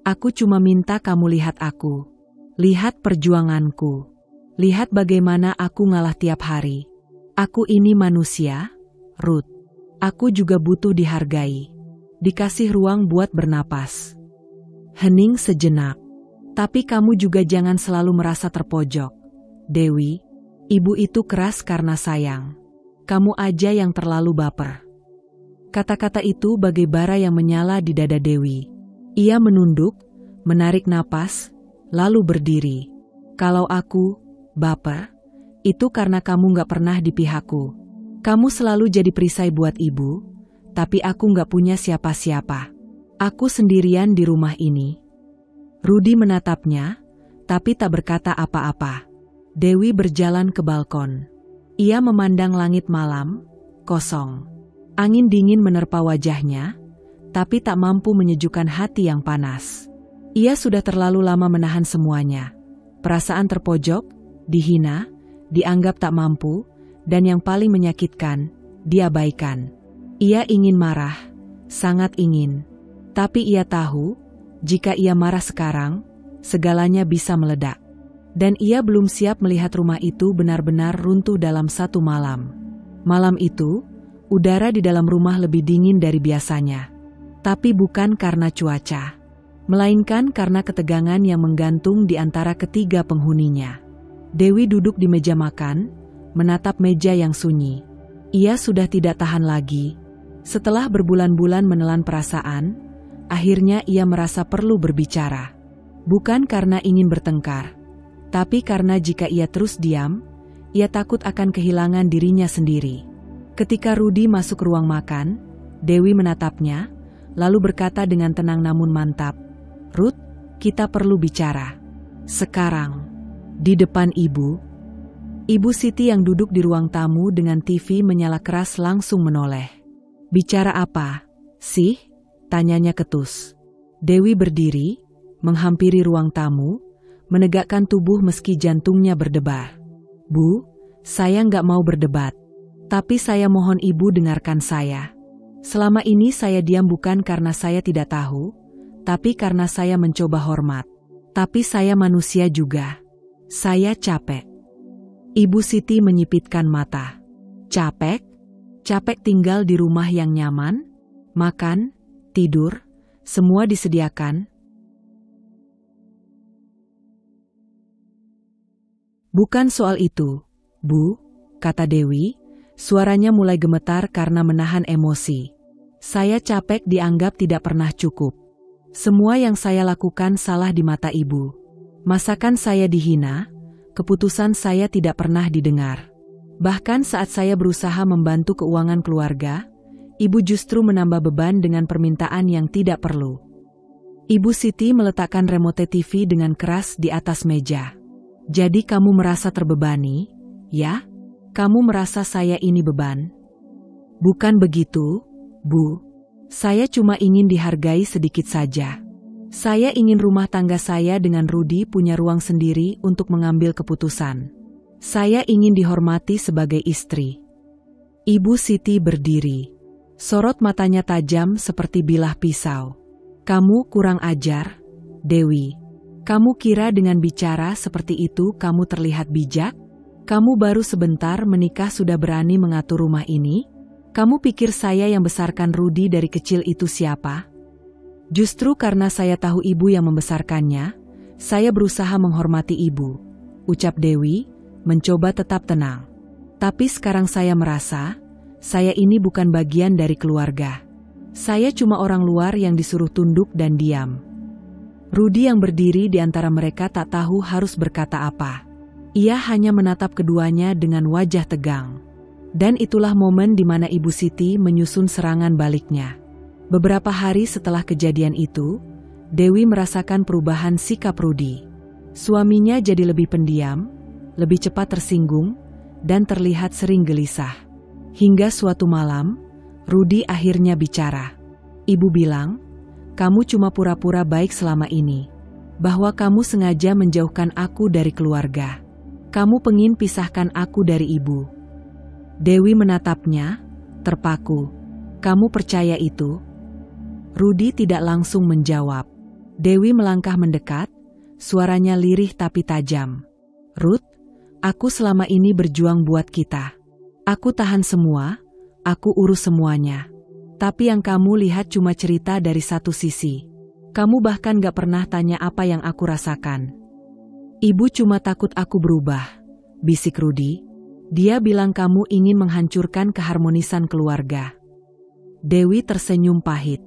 Aku cuma minta kamu lihat aku. Lihat perjuanganku. Lihat bagaimana aku ngalah tiap hari. Aku ini manusia, Ruth. Aku juga butuh dihargai. Dikasih ruang buat bernapas. Hening sejenak. Tapi kamu juga jangan selalu merasa terpojok. Dewi, ibu itu keras karena sayang. Kamu aja yang terlalu baper. Kata-kata itu bagai bara yang menyala di dada Dewi. Ia menunduk, menarik napas, lalu berdiri. Kalau aku baper, itu karena kamu gak pernah di pihakku. Kamu selalu jadi perisai buat ibu, tapi aku gak punya siapa-siapa. Aku sendirian di rumah ini. Rudy menatapnya, tapi tak berkata apa-apa. Dewi berjalan ke balkon. Ia memandang langit malam, kosong. Angin dingin menerpa wajahnya, tapi tak mampu menyejukkan hati yang panas. Ia sudah terlalu lama menahan semuanya. Perasaan terpojok, dihina, dianggap tak mampu, dan yang paling menyakitkan, diabaikan. Ia ingin marah, sangat ingin. Tapi ia tahu, jika ia marah sekarang, segalanya bisa meledak. Dan ia belum siap melihat rumah itu benar-benar runtuh dalam satu malam. Malam itu, udara di dalam rumah lebih dingin dari biasanya. Tapi bukan karena cuaca, melainkan karena ketegangan yang menggantung di antara ketiga penghuninya. Dewi duduk di meja makan, menatap meja yang sunyi. Ia sudah tidak tahan lagi. Setelah berbulan-bulan menelan perasaan, akhirnya ia merasa perlu berbicara. Bukan karena ingin bertengkar, tapi karena jika ia terus diam, ia takut akan kehilangan dirinya sendiri. Ketika Rudy masuk ruang makan, Dewi menatapnya, lalu berkata dengan tenang namun mantap, Ruth, kita perlu bicara. Sekarang, di depan ibu. Ibu Siti yang duduk di ruang tamu dengan TV menyala keras langsung menoleh. Bicara apa, sih? Tanyanya ketus. Dewi berdiri, menghampiri ruang tamu, menegakkan tubuh meski jantungnya berdebar. Bu, saya nggak mau berdebat. Tapi saya mohon ibu dengarkan saya. Selama ini saya diam bukan karena saya tidak tahu, tapi karena saya mencoba hormat. Tapi saya manusia juga. Saya capek. Ibu Siti menyipitkan mata. Capek? Capek tinggal di rumah yang nyaman, makan, tidur, semua disediakan. Bukan soal itu, Bu, kata Dewi, suaranya mulai gemetar karena menahan emosi. Saya capek dianggap tidak pernah cukup. Semua yang saya lakukan salah di mata ibu. Masakan saya dihina, keputusan saya tidak pernah didengar. Bahkan saat saya berusaha membantu keuangan keluarga, ibu justru menambah beban dengan permintaan yang tidak perlu. Ibu Siti meletakkan remote TV dengan keras di atas meja. Jadi kamu merasa terbebani, ya? Kamu merasa saya ini beban? Bukan begitu, Bu. Saya cuma ingin dihargai sedikit saja. Saya ingin rumah tangga saya dengan Rudy punya ruang sendiri untuk mengambil keputusan. Saya ingin dihormati sebagai istri. Ibu Siti berdiri. Sorot matanya tajam seperti bilah pisau. Kamu kurang ajar, Dewi. Kamu kira dengan bicara seperti itu kamu terlihat bijak? Kamu baru sebentar menikah sudah berani mengatur rumah ini? Kamu pikir saya yang besarkan Rudy dari kecil itu siapa? Justru karena saya tahu ibu yang membesarkannya, saya berusaha menghormati ibu, ucap Dewi, mencoba tetap tenang. Tapi sekarang saya merasa, saya ini bukan bagian dari keluarga. Saya cuma orang luar yang disuruh tunduk dan diam. Rudy yang berdiri di antara mereka tak tahu harus berkata apa. Ia hanya menatap keduanya dengan wajah tegang. Dan itulah momen di mana Ibu Siti menyusun serangan baliknya. Beberapa hari setelah kejadian itu, Dewi merasakan perubahan sikap Rudy. Suaminya jadi lebih pendiam, lebih cepat tersinggung, dan terlihat sering gelisah. Hingga suatu malam, Rudy akhirnya bicara. Ibu bilang, kamu cuma pura-pura baik selama ini. Bahwa kamu sengaja menjauhkan aku dari keluarga. Kamu pengin pisahkan aku dari ibu. Dewi menatapnya, terpaku. Kamu percaya itu? Rudy tidak langsung menjawab. Dewi melangkah mendekat, suaranya lirih tapi tajam. Ruth, aku selama ini berjuang buat kita. Aku tahan semua, aku urus semuanya. Tapi yang kamu lihat cuma cerita dari satu sisi. Kamu bahkan gak pernah tanya apa yang aku rasakan. Ibu cuma takut aku berubah, bisik Rudy. Dia bilang kamu ingin menghancurkan keharmonisan keluarga. Dewi tersenyum pahit.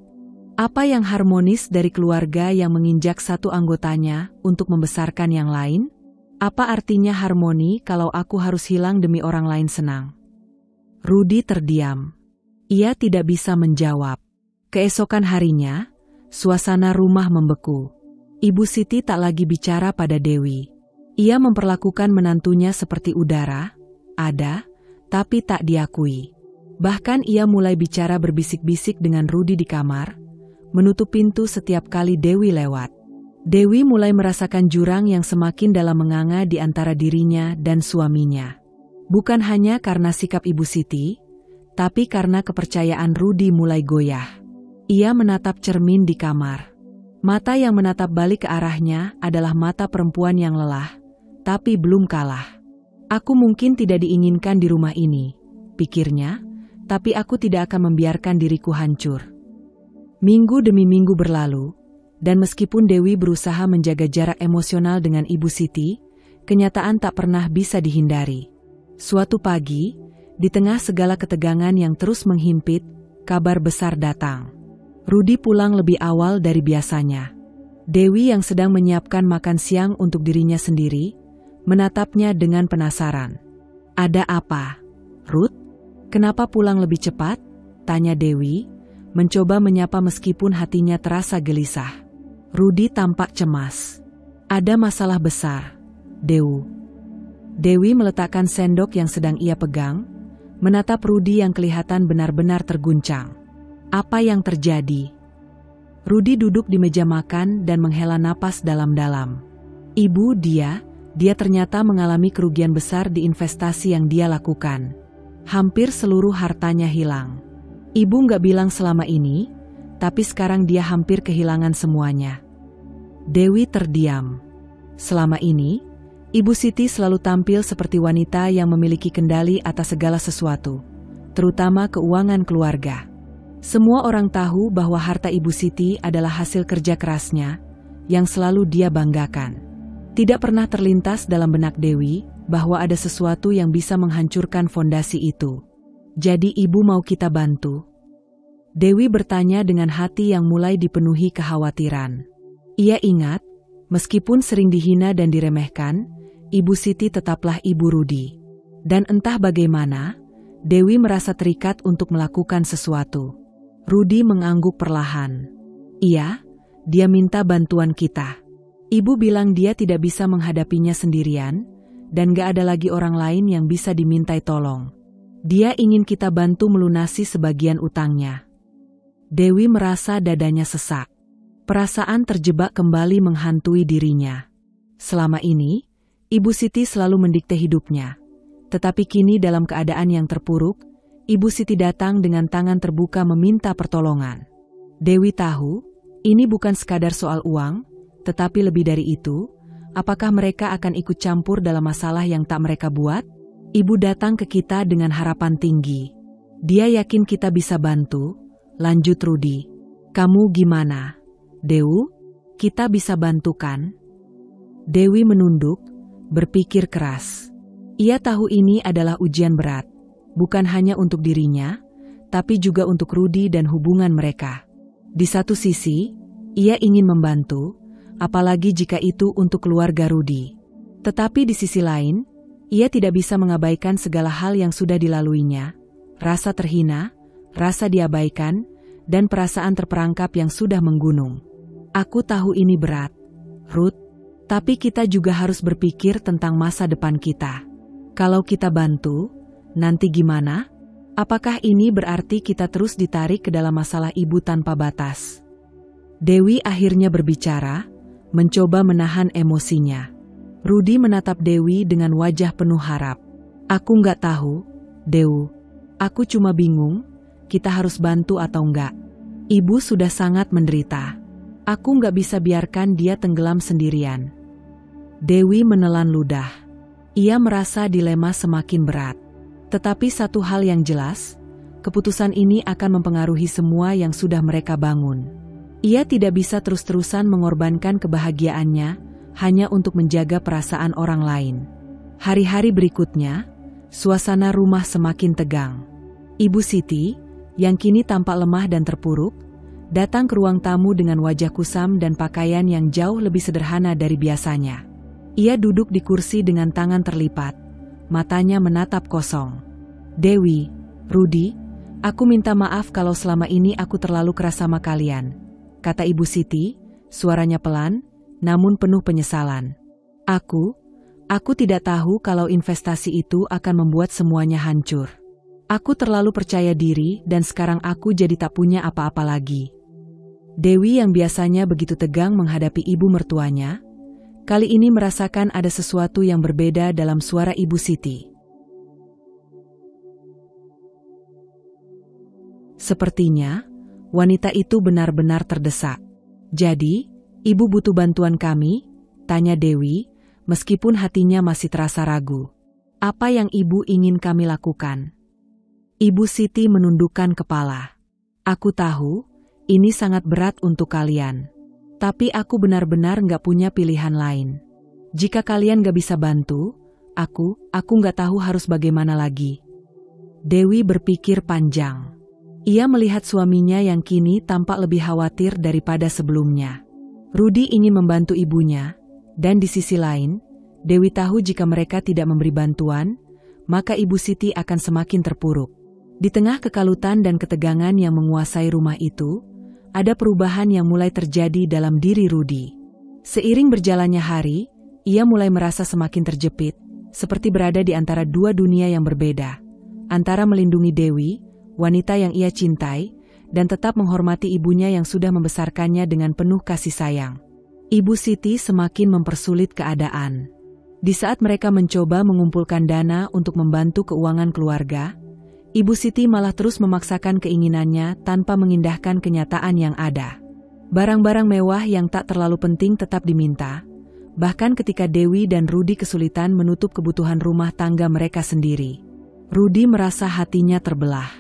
Apa yang harmonis dari keluarga yang menginjak satu anggotanya untuk membesarkan yang lain? Apa artinya harmoni kalau aku harus hilang demi orang lain senang? Rudy terdiam. Ia tidak bisa menjawab. Keesokan harinya, suasana rumah membeku. Ibu Siti tak lagi bicara pada Dewi. Ia memperlakukan menantunya seperti udara, ada, tapi tak diakui. Bahkan ia mulai bicara berbisik-bisik dengan Rudy di kamar, menutup pintu setiap kali Dewi lewat. Dewi mulai merasakan jurang yang semakin dalam menganga di antara dirinya dan suaminya. Bukan hanya karena sikap Ibu Siti, tapi karena kepercayaan Rudy mulai goyah. Ia menatap cermin di kamar. Mata yang menatap balik ke arahnya adalah mata perempuan yang lelah, tapi belum kalah. Aku mungkin tidak diinginkan di rumah ini, pikirnya, tapi aku tidak akan membiarkan diriku hancur. Minggu demi minggu berlalu, dan meskipun Dewi berusaha menjaga jarak emosional dengan Ibu Siti, kenyataan tak pernah bisa dihindari. Suatu pagi, di tengah segala ketegangan yang terus menghimpit, kabar besar datang. Rudy pulang lebih awal dari biasanya. Dewi yang sedang menyiapkan makan siang untuk dirinya sendiri, menatapnya dengan penasaran. Ada apa, Ruth? Kenapa pulang lebih cepat? Tanya Dewi, mencoba menyapa meskipun hatinya terasa gelisah. Rudy tampak cemas. Ada masalah besar, Dewi meletakkan sendok yang sedang ia pegang, menatap Rudy yang kelihatan benar-benar terguncang. Apa yang terjadi? Rudy duduk di meja makan dan menghela napas dalam-dalam. Ibu, dia ternyata mengalami kerugian besar di investasi yang dia lakukan. Hampir seluruh hartanya hilang. Ibu nggak bilang selama ini, tapi sekarang dia hampir kehilangan semuanya. Dewi terdiam. Selama ini, Ibu Siti selalu tampil seperti wanita yang memiliki kendali atas segala sesuatu, terutama keuangan keluarga. Semua orang tahu bahwa harta Ibu Siti adalah hasil kerja kerasnya, yang selalu dia banggakan. Tidak pernah terlintas dalam benak Dewi bahwa ada sesuatu yang bisa menghancurkan fondasi itu. Jadi ibu mau kita bantu? Dewi bertanya dengan hati yang mulai dipenuhi kekhawatiran. Ia ingat, meskipun sering dihina dan diremehkan, Ibu Siti tetaplah ibu Rudy. Dan entah bagaimana, Dewi merasa terikat untuk melakukan sesuatu. Rudy mengangguk perlahan. Iya, dia minta bantuan kita. Ibu bilang dia tidak bisa menghadapinya sendirian, dan gak ada lagi orang lain yang bisa dimintai tolong. Dia ingin kita bantu melunasi sebagian utangnya. Dewi merasa dadanya sesak. Perasaan terjebak kembali menghantui dirinya. Selama ini, Ibu Siti selalu mendikte hidupnya. Tetapi kini dalam keadaan yang terpuruk, Ibu Siti datang dengan tangan terbuka meminta pertolongan. Dewi tahu, ini bukan sekadar soal uang, tetapi lebih dari itu, apakah mereka akan ikut campur dalam masalah yang tak mereka buat? Ibu datang ke kita dengan harapan tinggi. Dia yakin kita bisa bantu, lanjut Rudi. Kamu gimana? Dewu, kita bisa bantu kan? Dewi menunduk, berpikir keras. Ia tahu ini adalah ujian berat, bukan hanya untuk dirinya, tapi juga untuk Rudi dan hubungan mereka. Di satu sisi, ia ingin membantu, apalagi jika itu untuk keluarga Rudi. Tetapi di sisi lain, ia tidak bisa mengabaikan segala hal yang sudah dilaluinya, rasa terhina, rasa diabaikan, dan perasaan terperangkap yang sudah menggunung. Aku tahu ini berat, Ruth, tapi kita juga harus berpikir tentang masa depan kita. Kalau kita bantu, nanti gimana? Apakah ini berarti kita terus ditarik ke dalam masalah ibu tanpa batas? Dewi akhirnya berbicara, mencoba menahan emosinya. Rudi menatap Dewi dengan wajah penuh harap. Aku nggak tahu, Dewu. Aku cuma bingung, kita harus bantu atau enggak. Ibu sudah sangat menderita. Aku nggak bisa biarkan dia tenggelam sendirian. Dewi menelan ludah. Ia merasa dilema semakin berat. Tetapi satu hal yang jelas, keputusan ini akan mempengaruhi semua yang sudah mereka bangun. Ia tidak bisa terus-terusan mengorbankan kebahagiaannya hanya untuk menjaga perasaan orang lain. Hari-hari berikutnya, suasana rumah semakin tegang. Ibu Siti, yang kini tampak lemah dan terpuruk, datang ke ruang tamu dengan wajah kusam dan pakaian yang jauh lebih sederhana dari biasanya. Ia duduk di kursi dengan tangan terlipat, matanya menatap kosong. Dewi, Rudi, aku minta maaf kalau selama ini aku terlalu keras sama kalian, kata Ibu Siti, suaranya pelan, namun penuh penyesalan. Aku tidak tahu kalau investasi itu akan membuat semuanya hancur. Aku terlalu percaya diri dan sekarang aku jadi tak punya apa-apa lagi. Dewi yang biasanya begitu tegang menghadapi ibu mertuanya, kali ini merasakan ada sesuatu yang berbeda dalam suara Ibu Siti. Sepertinya, wanita itu benar-benar terdesak. Jadi, ibu butuh bantuan kami? Tanya Dewi, meskipun hatinya masih terasa ragu. Apa yang ibu ingin kami lakukan? Ibu Siti menundukkan kepala. Aku tahu, ini sangat berat untuk kalian. Tapi aku benar-benar nggak punya pilihan lain. Jika kalian nggak bisa bantu, aku nggak tahu harus bagaimana lagi. Dewi berpikir panjang. Ia melihat suaminya yang kini tampak lebih khawatir daripada sebelumnya. Rudi ingin membantu ibunya, dan di sisi lain, Dewi tahu jika mereka tidak memberi bantuan, maka Ibu Siti akan semakin terpuruk. Di tengah kekalutan dan ketegangan yang menguasai rumah itu, ada perubahan yang mulai terjadi dalam diri Rudi. Seiring berjalannya hari, ia mulai merasa semakin terjepit, seperti berada di antara dua dunia yang berbeda. Antara melindungi Dewi, wanita yang ia cintai, dan tetap menghormati ibunya yang sudah membesarkannya dengan penuh kasih sayang. Ibu Siti semakin mempersulit keadaan. Di saat mereka mencoba mengumpulkan dana untuk membantu keuangan keluarga, Ibu Siti malah terus memaksakan keinginannya tanpa mengindahkan kenyataan yang ada. Barang-barang mewah yang tak terlalu penting tetap diminta, bahkan ketika Dewi dan Rudi kesulitan menutup kebutuhan rumah tangga mereka sendiri. Rudi merasa hatinya terbelah.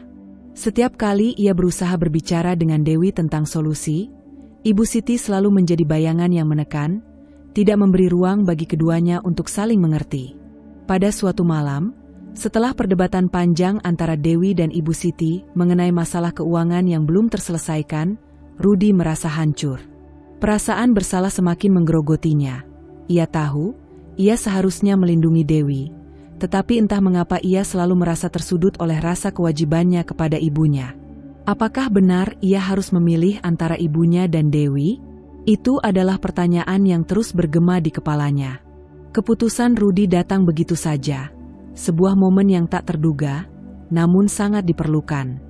Setiap kali ia berusaha berbicara dengan Dewi tentang solusi, Ibu Siti selalu menjadi bayangan yang menekan, tidak memberi ruang bagi keduanya untuk saling mengerti. Pada suatu malam, setelah perdebatan panjang antara Dewi dan Ibu Siti mengenai masalah keuangan yang belum terselesaikan, Rudi merasa hancur. Perasaan bersalah semakin menggerogotinya. Ia tahu, ia seharusnya melindungi Dewi, tetapi entah mengapa ia selalu merasa tersudut oleh rasa kewajibannya kepada ibunya. Apakah benar ia harus memilih antara ibunya dan Dewi? Itu adalah pertanyaan yang terus bergema di kepalanya. Keputusan Rudi datang begitu saja. Sebuah momen yang tak terduga, namun sangat diperlukan.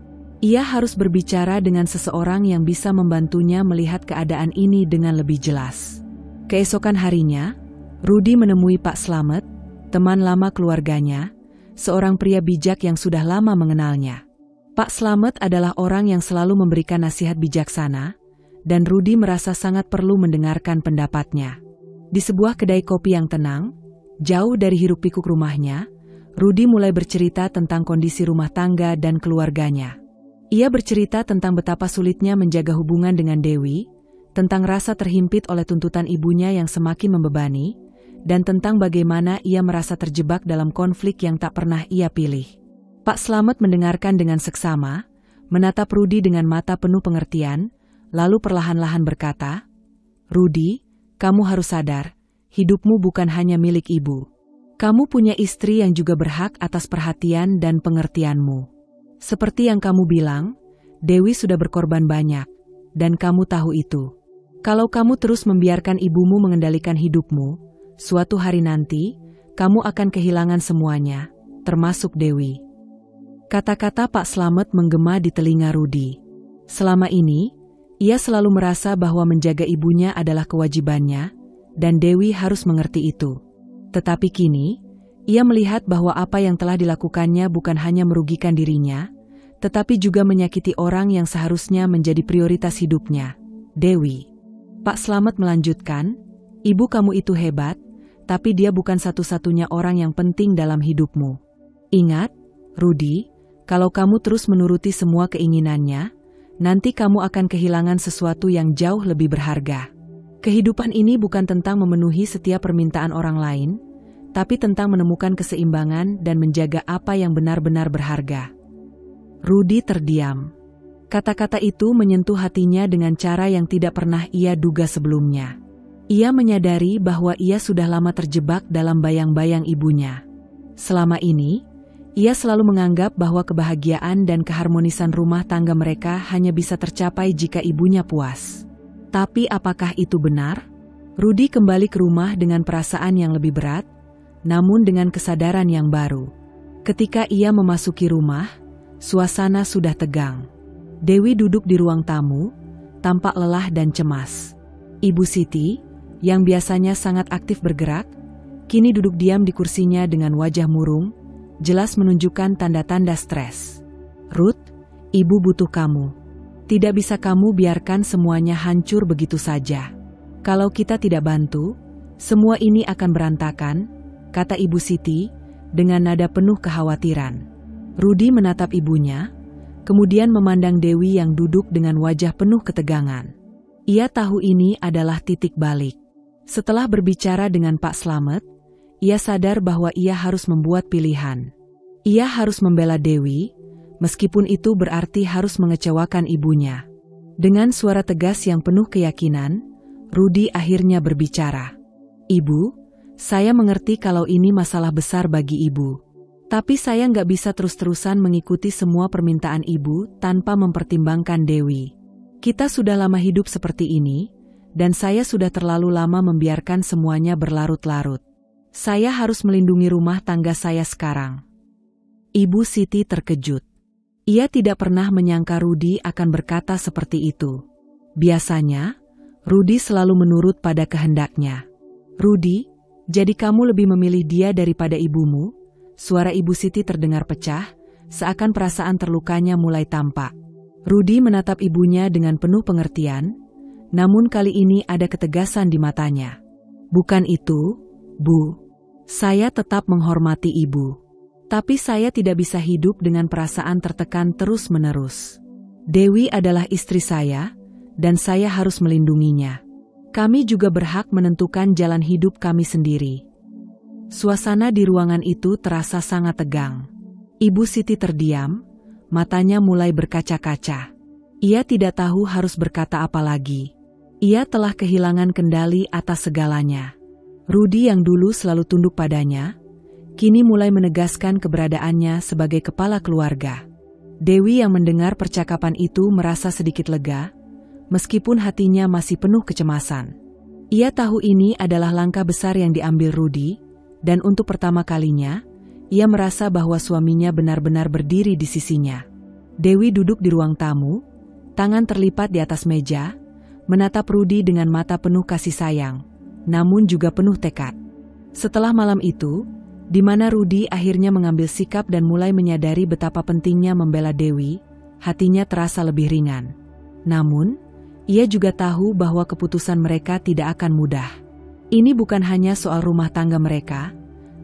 Ia harus berbicara dengan seseorang yang bisa membantunya melihat keadaan ini dengan lebih jelas. Keesokan harinya, Rudy menemui Pak Slamet, teman lama keluarganya, seorang pria bijak yang sudah lama mengenalnya. Pak Slamet adalah orang yang selalu memberikan nasihat bijaksana, dan Rudy merasa sangat perlu mendengarkan pendapatnya. Di sebuah kedai kopi yang tenang, jauh dari hiruk-pikuk rumahnya, Rudy mulai bercerita tentang kondisi rumah tangga dan keluarganya. Ia bercerita tentang betapa sulitnya menjaga hubungan dengan Dewi, tentang rasa terhimpit oleh tuntutan ibunya yang semakin membebani, dan tentang bagaimana ia merasa terjebak dalam konflik yang tak pernah ia pilih. Pak Slamet mendengarkan dengan seksama, menatap Rudy dengan mata penuh pengertian, lalu perlahan-lahan berkata, "Rudy, kamu harus sadar, hidupmu bukan hanya milik ibu. Kamu punya istri yang juga berhak atas perhatian dan pengertianmu. Seperti yang kamu bilang, Dewi sudah berkorban banyak, dan kamu tahu itu. Kalau kamu terus membiarkan ibumu mengendalikan hidupmu, suatu hari nanti, kamu akan kehilangan semuanya, termasuk Dewi." Kata-kata Pak Slamet menggema di telinga Rudy. Selama ini, ia selalu merasa bahwa menjaga ibunya adalah kewajibannya, dan Dewi harus mengerti itu. Tetapi kini, ia melihat bahwa apa yang telah dilakukannya bukan hanya merugikan dirinya, tetapi juga menyakiti orang yang seharusnya menjadi prioritas hidupnya, Dewi. Pak Slamet melanjutkan, "Ibu kamu itu hebat, tapi dia bukan satu-satunya orang yang penting dalam hidupmu. Ingat, Rudy, kalau kamu terus menuruti semua keinginannya, nanti kamu akan kehilangan sesuatu yang jauh lebih berharga. Kehidupan ini bukan tentang memenuhi setiap permintaan orang lain, tapi tentang menemukan keseimbangan dan menjaga apa yang benar-benar berharga." Rudy terdiam. Kata-kata itu menyentuh hatinya dengan cara yang tidak pernah ia duga sebelumnya. Ia menyadari bahwa ia sudah lama terjebak dalam bayang-bayang ibunya. Selama ini, ia selalu menganggap bahwa kebahagiaan dan keharmonisan rumah tangga mereka hanya bisa tercapai jika ibunya puas. Tapi apakah itu benar? Rudy kembali ke rumah dengan perasaan yang lebih berat, namun dengan kesadaran yang baru. Ketika ia memasuki rumah, suasana sudah tegang. Dewi duduk di ruang tamu, tampak lelah dan cemas. Ibu Siti, yang biasanya sangat aktif bergerak, kini duduk diam di kursinya dengan wajah murung, jelas menunjukkan tanda-tanda stres. "Ruth, ibu butuh kamu. Tidak bisa kamu biarkan semuanya hancur begitu saja. Kalau kita tidak bantu, semua ini akan berantakan," kata Ibu Siti dengan nada penuh kekhawatiran. Rudy menatap ibunya, kemudian memandang Dewi yang duduk dengan wajah penuh ketegangan. Ia tahu ini adalah titik balik. Setelah berbicara dengan Pak Slamet, ia sadar bahwa ia harus membuat pilihan. Ia harus membela Dewi, meskipun itu berarti harus mengecewakan ibunya. Dengan suara tegas yang penuh keyakinan, Rudy akhirnya berbicara. "Ibu, saya mengerti kalau ini masalah besar bagi ibu. Tapi saya nggak bisa terus-terusan mengikuti semua permintaan ibu tanpa mempertimbangkan Dewi. Kita sudah lama hidup seperti ini, dan saya sudah terlalu lama membiarkan semuanya berlarut-larut. Saya harus melindungi rumah tangga saya sekarang." Ibu Siti terkejut. Ia tidak pernah menyangka Rudy akan berkata seperti itu. Biasanya, Rudy selalu menurut pada kehendaknya. "Rudy, jadi kamu lebih memilih dia daripada ibumu?" Suara Ibu Siti terdengar pecah, seakan perasaan terlukanya mulai tampak. Rudy menatap ibunya dengan penuh pengertian, namun kali ini ada ketegasan di matanya. "Bukan itu, Bu. Saya tetap menghormati ibu. Tapi saya tidak bisa hidup dengan perasaan tertekan terus-menerus. Dewi adalah istri saya, dan saya harus melindunginya. Kami juga berhak menentukan jalan hidup kami sendiri." Suasana di ruangan itu terasa sangat tegang. Ibu Siti terdiam, matanya mulai berkaca-kaca. Ia tidak tahu harus berkata apa lagi. Ia telah kehilangan kendali atas segalanya. Rudy yang dulu selalu tunduk padanya, kini mulai menegaskan keberadaannya sebagai kepala keluarga. Dewi yang mendengar percakapan itu merasa sedikit lega, meskipun hatinya masih penuh kecemasan. Ia tahu ini adalah langkah besar yang diambil Rudy, dan untuk pertama kalinya, ia merasa bahwa suaminya benar-benar berdiri di sisinya. Dewi duduk di ruang tamu, tangan terlipat di atas meja, menatap Rudy dengan mata penuh kasih sayang, namun juga penuh tekad. Setelah malam itu, di mana Rudy akhirnya mengambil sikap dan mulai menyadari betapa pentingnya membela Dewi, hatinya terasa lebih ringan. Namun, ia juga tahu bahwa keputusan mereka tidak akan mudah. Ini bukan hanya soal rumah tangga mereka,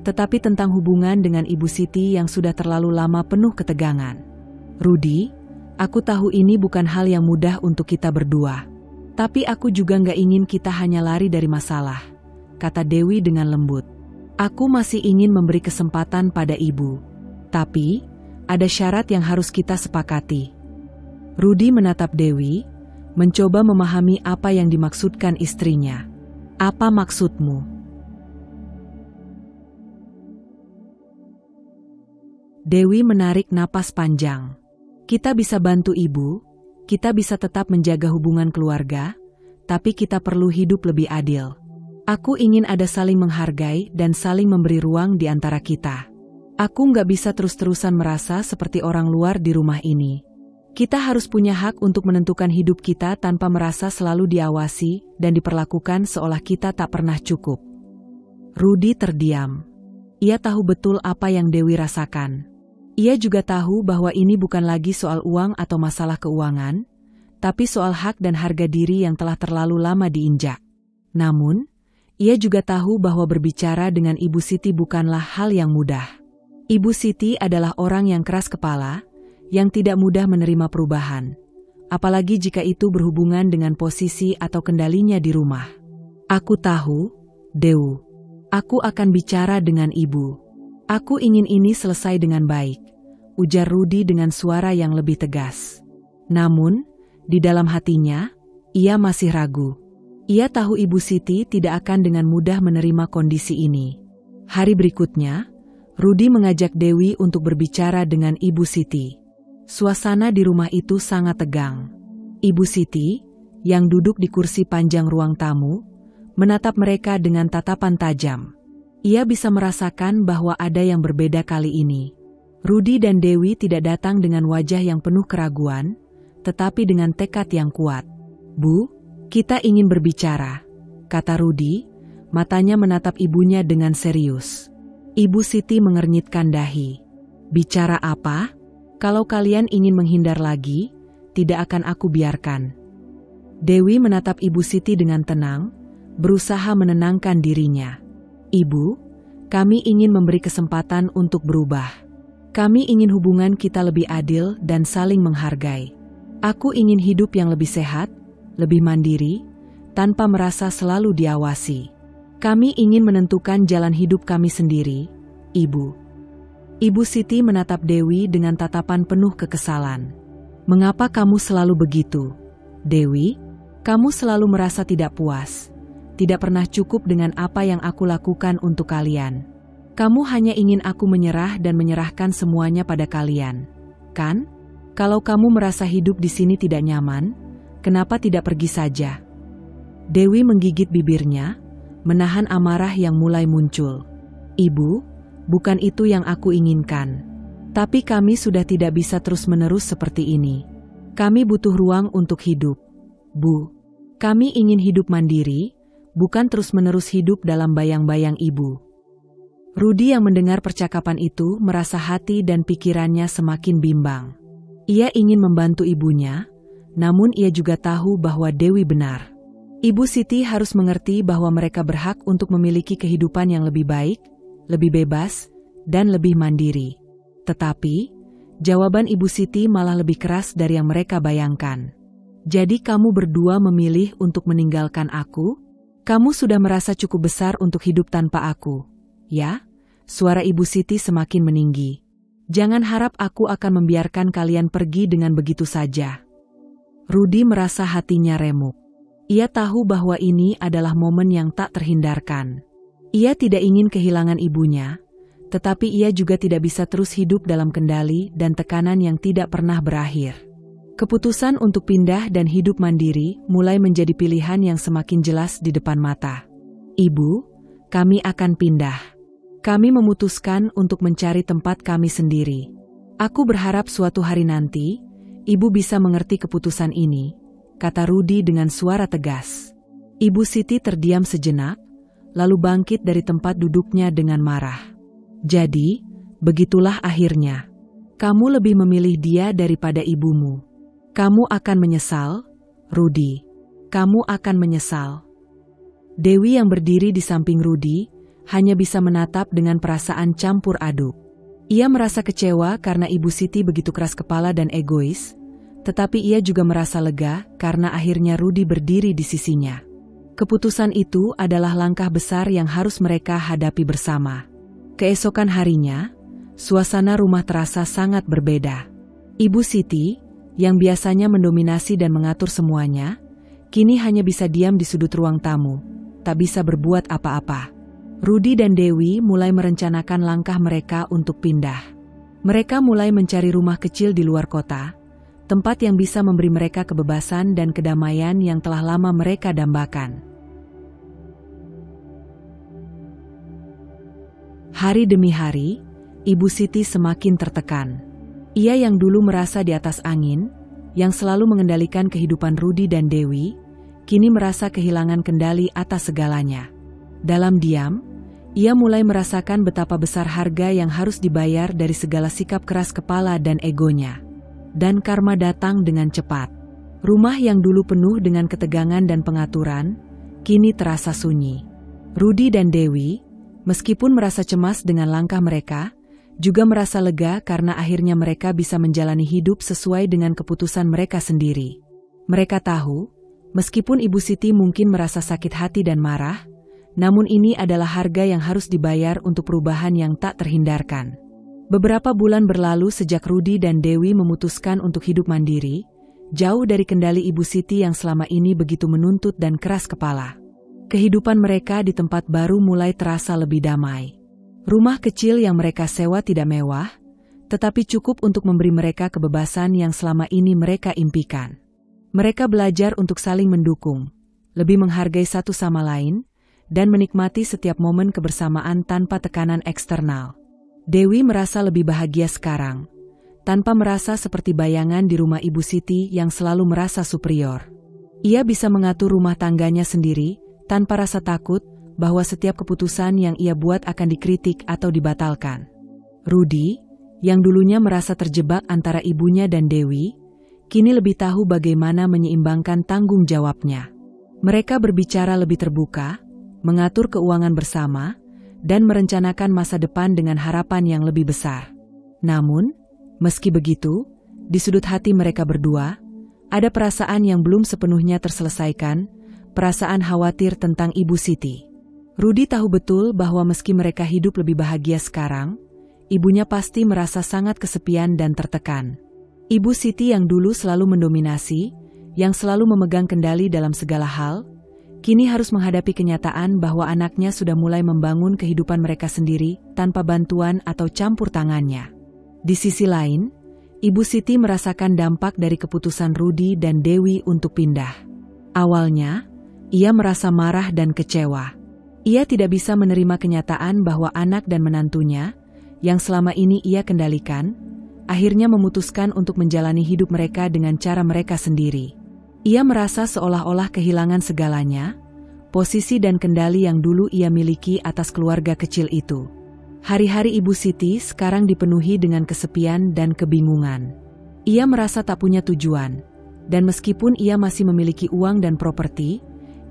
tetapi tentang hubungan dengan Ibu Siti yang sudah terlalu lama penuh ketegangan. Rudy, aku tahu ini bukan hal yang mudah untuk kita berdua. Tapi aku juga nggak ingin kita hanya lari dari masalah, kata Dewi dengan lembut. Aku masih ingin memberi kesempatan pada ibu. Tapi, ada syarat yang harus kita sepakati. Rudy menatap Dewi, mencoba memahami apa yang dimaksudkan istrinya. Apa maksudmu? Dewi menarik napas panjang. Kita bisa bantu ibu, kita bisa tetap menjaga hubungan keluarga, tapi kita perlu hidup lebih adil. Aku ingin ada saling menghargai dan saling memberi ruang di antara kita. Aku nggak bisa terus-terusan merasa seperti orang luar di rumah ini. Kita harus punya hak untuk menentukan hidup kita tanpa merasa selalu diawasi dan diperlakukan seolah kita tak pernah cukup. Rudy terdiam. Ia tahu betul apa yang Dewi rasakan. Ia juga tahu bahwa ini bukan lagi soal uang atau masalah keuangan, tapi soal hak dan harga diri yang telah terlalu lama diinjak. Namun, ia juga tahu bahwa berbicara dengan Ibu Siti bukanlah hal yang mudah. Ibu Siti adalah orang yang keras kepala, yang tidak mudah menerima perubahan. Apalagi jika itu berhubungan dengan posisi atau kendalinya di rumah. Aku tahu, Dew. Aku akan bicara dengan ibu. Aku ingin ini selesai dengan baik, ujar Rudy dengan suara yang lebih tegas. Namun, di dalam hatinya, ia masih ragu. Ia tahu Ibu Siti tidak akan dengan mudah menerima kondisi ini. Hari berikutnya, Rudy mengajak Dewi untuk berbicara dengan Ibu Siti. Suasana di rumah itu sangat tegang. Ibu Siti, yang duduk di kursi panjang ruang tamu, menatap mereka dengan tatapan tajam. Ia bisa merasakan bahwa ada yang berbeda kali ini. Rudy dan Dewi tidak datang dengan wajah yang penuh keraguan, tetapi dengan tekad yang kuat. Bu, kita ingin berbicara, kata Rudy, matanya menatap ibunya dengan serius. Ibu Siti mengernyitkan dahi. Bicara apa? Kalau kalian ingin menghindar lagi, tidak akan aku biarkan. Dewi menatap Ibu Siti dengan tenang, berusaha menenangkan dirinya. Ibu, kami ingin memberi kesempatan untuk berubah. Kami ingin hubungan kita lebih adil dan saling menghargai. Aku ingin hidup yang lebih sehat, lebih mandiri, tanpa merasa selalu diawasi. Kami ingin menentukan jalan hidup kami sendiri, Ibu. Ibu Siti menatap Dewi dengan tatapan penuh kekesalan. Mengapa kamu selalu begitu? Dewi, kamu selalu merasa tidak puas. Tidak pernah cukup dengan apa yang aku lakukan untuk kalian. Kamu hanya ingin aku menyerah dan menyerahkan semuanya pada kalian, kan? Kalau kamu merasa hidup di sini tidak nyaman, kenapa tidak pergi saja? Dewi menggigit bibirnya, menahan amarah yang mulai muncul. Ibu, bukan itu yang aku inginkan. Tapi kami sudah tidak bisa terus-menerus seperti ini. Kami butuh ruang untuk hidup. Bu, kami ingin hidup mandiri, bukan terus-menerus hidup dalam bayang-bayang ibu. Rudy yang mendengar percakapan itu merasa hati dan pikirannya semakin bimbang. Ia ingin membantu ibunya, namun ia juga tahu bahwa Dewi benar. Ibu Siti harus mengerti bahwa mereka berhak untuk memiliki kehidupan yang lebih baik, lebih bebas, dan lebih mandiri. Tetapi, jawaban Ibu Siti malah lebih keras dari yang mereka bayangkan. Jadi kamu berdua memilih untuk meninggalkan aku? Kamu sudah merasa cukup besar untuk hidup tanpa aku, ya? Suara Ibu Siti semakin meninggi. Jangan harap aku akan membiarkan kalian pergi dengan begitu saja. Rudy merasa hatinya remuk. Ia tahu bahwa ini adalah momen yang tak terhindarkan. Ia tidak ingin kehilangan ibunya, tetapi ia juga tidak bisa terus hidup dalam kendali dan tekanan yang tidak pernah berakhir. Keputusan untuk pindah dan hidup mandiri mulai menjadi pilihan yang semakin jelas di depan mata. Ibu, kami akan pindah. Kami memutuskan untuk mencari tempat kami sendiri. Aku berharap suatu hari nanti, Ibu bisa mengerti keputusan ini, kata Rudi dengan suara tegas. Ibu Siti terdiam sejenak, lalu bangkit dari tempat duduknya dengan marah. Jadi, begitulah akhirnya. Kamu lebih memilih dia daripada ibumu. Kamu akan menyesal, Rudi. Kamu akan menyesal. Dewi yang berdiri di samping Rudi hanya bisa menatap dengan perasaan campur aduk. Ia merasa kecewa karena Ibu Siti begitu keras kepala dan egois, tetapi ia juga merasa lega karena akhirnya Rudi berdiri di sisinya. Keputusan itu adalah langkah besar yang harus mereka hadapi bersama. Keesokan harinya, suasana rumah terasa sangat berbeda. Ibu Siti, yang biasanya mendominasi dan mengatur semuanya, kini hanya bisa diam di sudut ruang tamu, tak bisa berbuat apa-apa. Rudi dan Dewi mulai merencanakan langkah mereka untuk pindah. Mereka mulai mencari rumah kecil di luar kota, tempat yang bisa memberi mereka kebebasan dan kedamaian yang telah lama mereka dambakan. Hari demi hari, Ibu Siti semakin tertekan. Ia yang dulu merasa di atas angin, yang selalu mengendalikan kehidupan Rudi dan Dewi, kini merasa kehilangan kendali atas segalanya. Dalam diam, ia mulai merasakan betapa besar harga yang harus dibayar dari segala sikap keras kepala dan egonya. Dan karma datang dengan cepat. Rumah yang dulu penuh dengan ketegangan dan pengaturan, kini terasa sunyi. Rudi dan Dewi, meskipun merasa cemas dengan langkah mereka, juga merasa lega karena akhirnya mereka bisa menjalani hidup sesuai dengan keputusan mereka sendiri. Mereka tahu, meskipun Ibu Siti mungkin merasa sakit hati dan marah, namun ini adalah harga yang harus dibayar untuk perubahan yang tak terhindarkan. Beberapa bulan berlalu sejak Rudi dan Dewi memutuskan untuk hidup mandiri, jauh dari kendali Ibu Siti yang selama ini begitu menuntut dan keras kepala. Kehidupan mereka di tempat baru mulai terasa lebih damai. Rumah kecil yang mereka sewa tidak mewah, tetapi cukup untuk memberi mereka kebebasan yang selama ini mereka impikan. Mereka belajar untuk saling mendukung, lebih menghargai satu sama lain, dan menikmati setiap momen kebersamaan tanpa tekanan eksternal. Dewi merasa lebih bahagia sekarang, tanpa merasa seperti bayangan di rumah Ibu Siti yang selalu merasa superior. Ia bisa mengatur rumah tangganya sendiri, tanpa rasa takut bahwa setiap keputusan yang ia buat akan dikritik atau dibatalkan. Rudi, yang dulunya merasa terjebak antara ibunya dan Dewi, kini lebih tahu bagaimana menyeimbangkan tanggung jawabnya. Mereka berbicara lebih terbuka, mengatur keuangan bersama, dan merencanakan masa depan dengan harapan yang lebih besar. Namun, meski begitu, di sudut hati mereka berdua, ada perasaan yang belum sepenuhnya terselesaikan, perasaan khawatir tentang Ibu Siti. Rudi tahu betul bahwa meski mereka hidup lebih bahagia sekarang, ibunya pasti merasa sangat kesepian dan tertekan. Ibu Siti yang dulu selalu mendominasi, yang selalu memegang kendali dalam segala hal, kini harus menghadapi kenyataan bahwa anaknya sudah mulai membangun kehidupan mereka sendiri tanpa bantuan atau campur tangannya. Di sisi lain, Ibu Siti merasakan dampak dari keputusan Rudi dan Dewi untuk pindah. Awalnya, ia merasa marah dan kecewa. Ia tidak bisa menerima kenyataan bahwa anak dan menantunya, yang selama ini ia kendalikan, akhirnya memutuskan untuk menjalani hidup mereka dengan cara mereka sendiri. Ia merasa seolah-olah kehilangan segalanya, posisi dan kendali yang dulu ia miliki atas keluarga kecil itu. Hari-hari Ibu Siti sekarang dipenuhi dengan kesepian dan kebingungan. Ia merasa tak punya tujuan, dan meskipun ia masih memiliki uang dan properti,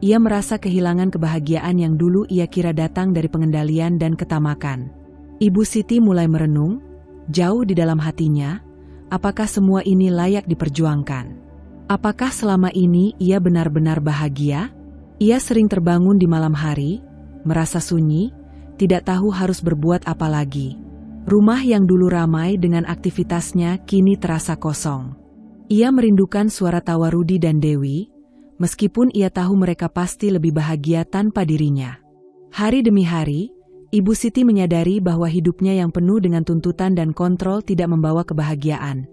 ia merasa kehilangan kebahagiaan yang dulu ia kira datang dari pengendalian dan ketamakan. Ibu Siti mulai merenung, jauh di dalam hatinya, apakah semua ini layak diperjuangkan? Apakah selama ini ia benar-benar bahagia? Ia sering terbangun di malam hari, merasa sunyi, tidak tahu harus berbuat apa lagi. Rumah yang dulu ramai dengan aktivitasnya kini terasa kosong. Ia merindukan suara tawa Rudi dan Dewi, meskipun ia tahu mereka pasti lebih bahagia tanpa dirinya. Hari demi hari, Ibu Siti menyadari bahwa hidupnya yang penuh dengan tuntutan dan kontrol tidak membawa kebahagiaan.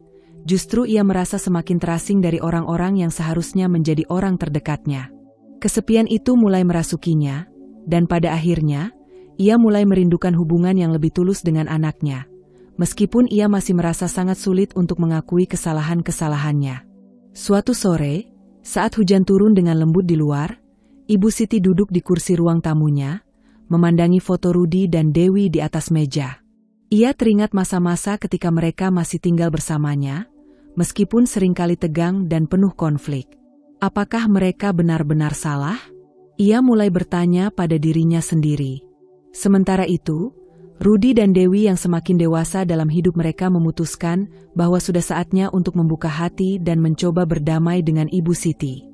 Justru ia merasa semakin terasing dari orang-orang yang seharusnya menjadi orang terdekatnya. Kesepian itu mulai merasukinya, dan pada akhirnya, ia mulai merindukan hubungan yang lebih tulus dengan anaknya. meskipun ia masih merasa sangat sulit untuk mengakui kesalahan-kesalahannya. Suatu sore, saat hujan turun dengan lembut di luar, Ibu Siti duduk di kursi ruang tamunya, memandangi foto Rudi dan Dewi di atas meja. Ia teringat masa-masa ketika mereka masih tinggal bersamanya, meskipun seringkali tegang dan penuh konflik. Apakah mereka benar-benar salah? Ia mulai bertanya pada dirinya sendiri. Sementara itu, Rudi dan Dewi yang semakin dewasa dalam hidup mereka memutuskan bahwa sudah saatnya untuk membuka hati dan mencoba berdamai dengan Ibu Siti.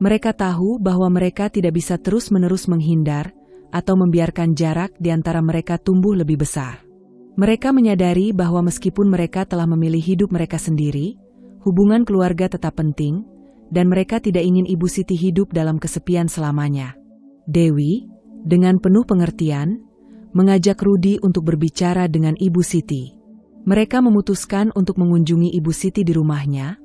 Mereka tahu bahwa mereka tidak bisa terus-menerus menghindar atau membiarkan jarak di antara mereka tumbuh lebih besar. Mereka menyadari bahwa meskipun mereka telah memilih hidup mereka sendiri, hubungan keluarga tetap penting, dan mereka tidak ingin Ibu Siti hidup dalam kesepian selamanya. Dewi, dengan penuh pengertian, mengajak Rudi untuk berbicara dengan Ibu Siti. Mereka memutuskan untuk mengunjungi Ibu Siti di rumahnya,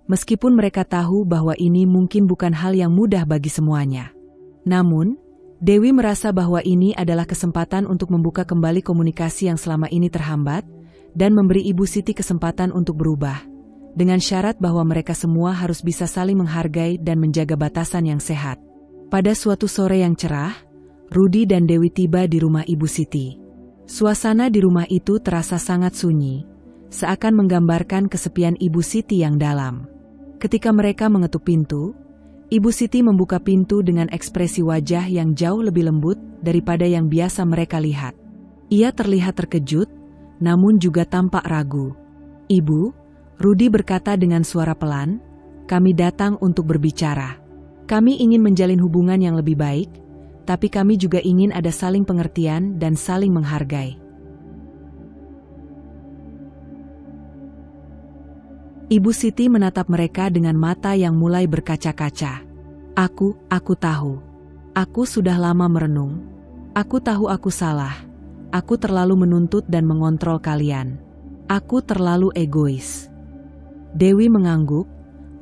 meskipun mereka tahu bahwa ini mungkin bukan hal yang mudah bagi semuanya. Namun, Dewi merasa bahwa ini adalah kesempatan untuk membuka kembali komunikasi yang selama ini terhambat, dan memberi Ibu Siti kesempatan untuk berubah, dengan syarat bahwa mereka semua harus bisa saling menghargai dan menjaga batasan yang sehat. Pada suatu sore yang cerah, Rudi dan Dewi tiba di rumah Ibu Siti. Suasana di rumah itu terasa sangat sunyi, seakan menggambarkan kesepian Ibu Siti yang dalam. Ketika mereka mengetuk pintu, Ibu Siti membuka pintu dengan ekspresi wajah yang jauh lebih lembut daripada yang biasa mereka lihat. Ia terlihat terkejut, namun juga tampak ragu. "Ibu," Rudi berkata dengan suara pelan, "kami datang untuk berbicara. Kami ingin menjalin hubungan yang lebih baik, tapi kami juga ingin ada saling pengertian dan saling menghargai." Ibu Siti menatap mereka dengan mata yang mulai berkaca-kaca. Aku tahu. Aku sudah lama merenung. Aku tahu aku salah. Aku terlalu menuntut dan mengontrol kalian. Aku terlalu egois." Dewi mengangguk,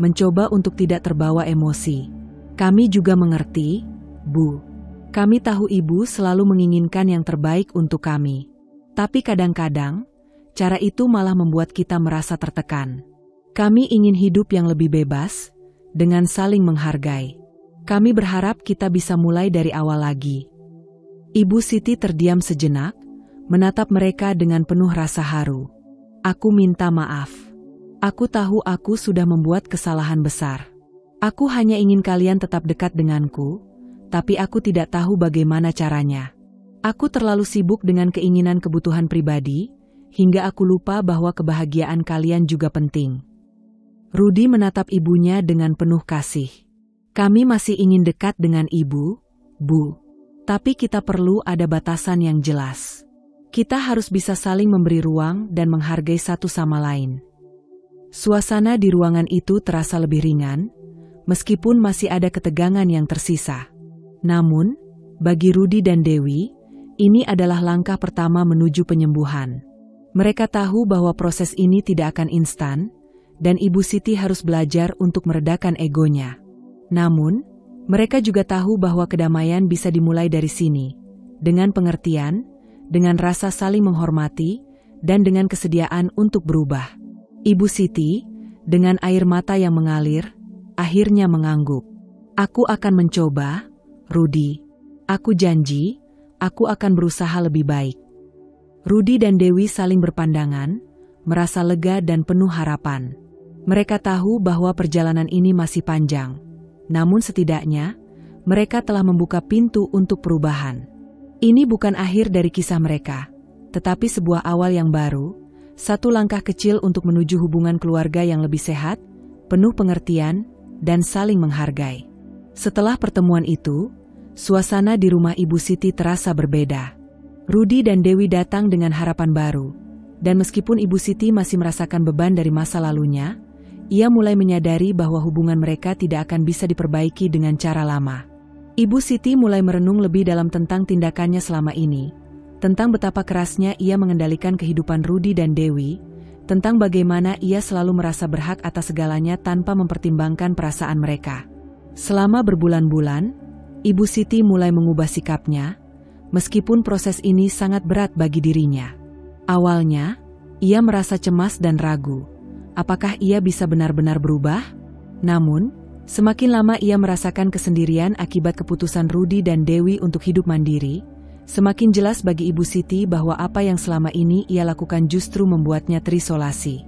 mencoba untuk tidak terbawa emosi. "Kami juga mengerti, Bu. Kami tahu Ibu selalu menginginkan yang terbaik untuk kami. Tapi kadang-kadang, cara itu malah membuat kita merasa tertekan. Kami ingin hidup yang lebih bebas, dengan saling menghargai. Kami berharap kita bisa mulai dari awal lagi." Ibu Siti terdiam sejenak, menatap mereka dengan penuh rasa haru. "Aku minta maaf. Aku tahu aku sudah membuat kesalahan besar. Aku hanya ingin kalian tetap dekat denganku, tapi aku tidak tahu bagaimana caranya. Aku terlalu sibuk dengan keinginan kebutuhan pribadi, hingga aku lupa bahwa kebahagiaan kalian juga penting." Rudi menatap ibunya dengan penuh kasih. "Kami masih ingin dekat dengan Ibu, Bu. Tapi kita perlu ada batasan yang jelas. Kita harus bisa saling memberi ruang dan menghargai satu sama lain." Suasana di ruangan itu terasa lebih ringan, meskipun masih ada ketegangan yang tersisa. Namun, bagi Rudi dan Dewi, ini adalah langkah pertama menuju penyembuhan. Mereka tahu bahwa proses ini tidak akan instan, dan Ibu Siti harus belajar untuk meredakan egonya. Namun, mereka juga tahu bahwa kedamaian bisa dimulai dari sini, dengan pengertian, dengan rasa saling menghormati, dan dengan kesediaan untuk berubah. Ibu Siti, dengan air mata yang mengalir, akhirnya mengangguk. "Aku akan mencoba, Rudi. Aku janji, aku akan berusaha lebih baik." Rudi dan Dewi saling berpandangan, merasa lega dan penuh harapan. Mereka tahu bahwa perjalanan ini masih panjang, namun setidaknya mereka telah membuka pintu untuk perubahan. Ini bukan akhir dari kisah mereka, tetapi sebuah awal yang baru, satu langkah kecil untuk menuju hubungan keluarga yang lebih sehat, penuh pengertian, dan saling menghargai. Setelah pertemuan itu, suasana di rumah Ibu Siti terasa berbeda. Rudi dan Dewi datang dengan harapan baru, dan meskipun Ibu Siti masih merasakan beban dari masa lalunya, ia mulai menyadari bahwa hubungan mereka tidak akan bisa diperbaiki dengan cara lama. Ibu Siti mulai merenung lebih dalam tentang tindakannya selama ini, tentang betapa kerasnya ia mengendalikan kehidupan Rudi dan Dewi, tentang bagaimana ia selalu merasa berhak atas segalanya tanpa mempertimbangkan perasaan mereka. Selama berbulan-bulan, Ibu Siti mulai mengubah sikapnya, meskipun proses ini sangat berat bagi dirinya. Awalnya, Ia merasa cemas dan ragu. Apakah ia bisa benar-benar berubah? Namun, semakin lama ia merasakan kesendirian akibat keputusan Rudy dan Dewi untuk hidup mandiri, semakin jelas bagi Ibu Siti bahwa apa yang selama ini ia lakukan justru membuatnya terisolasi.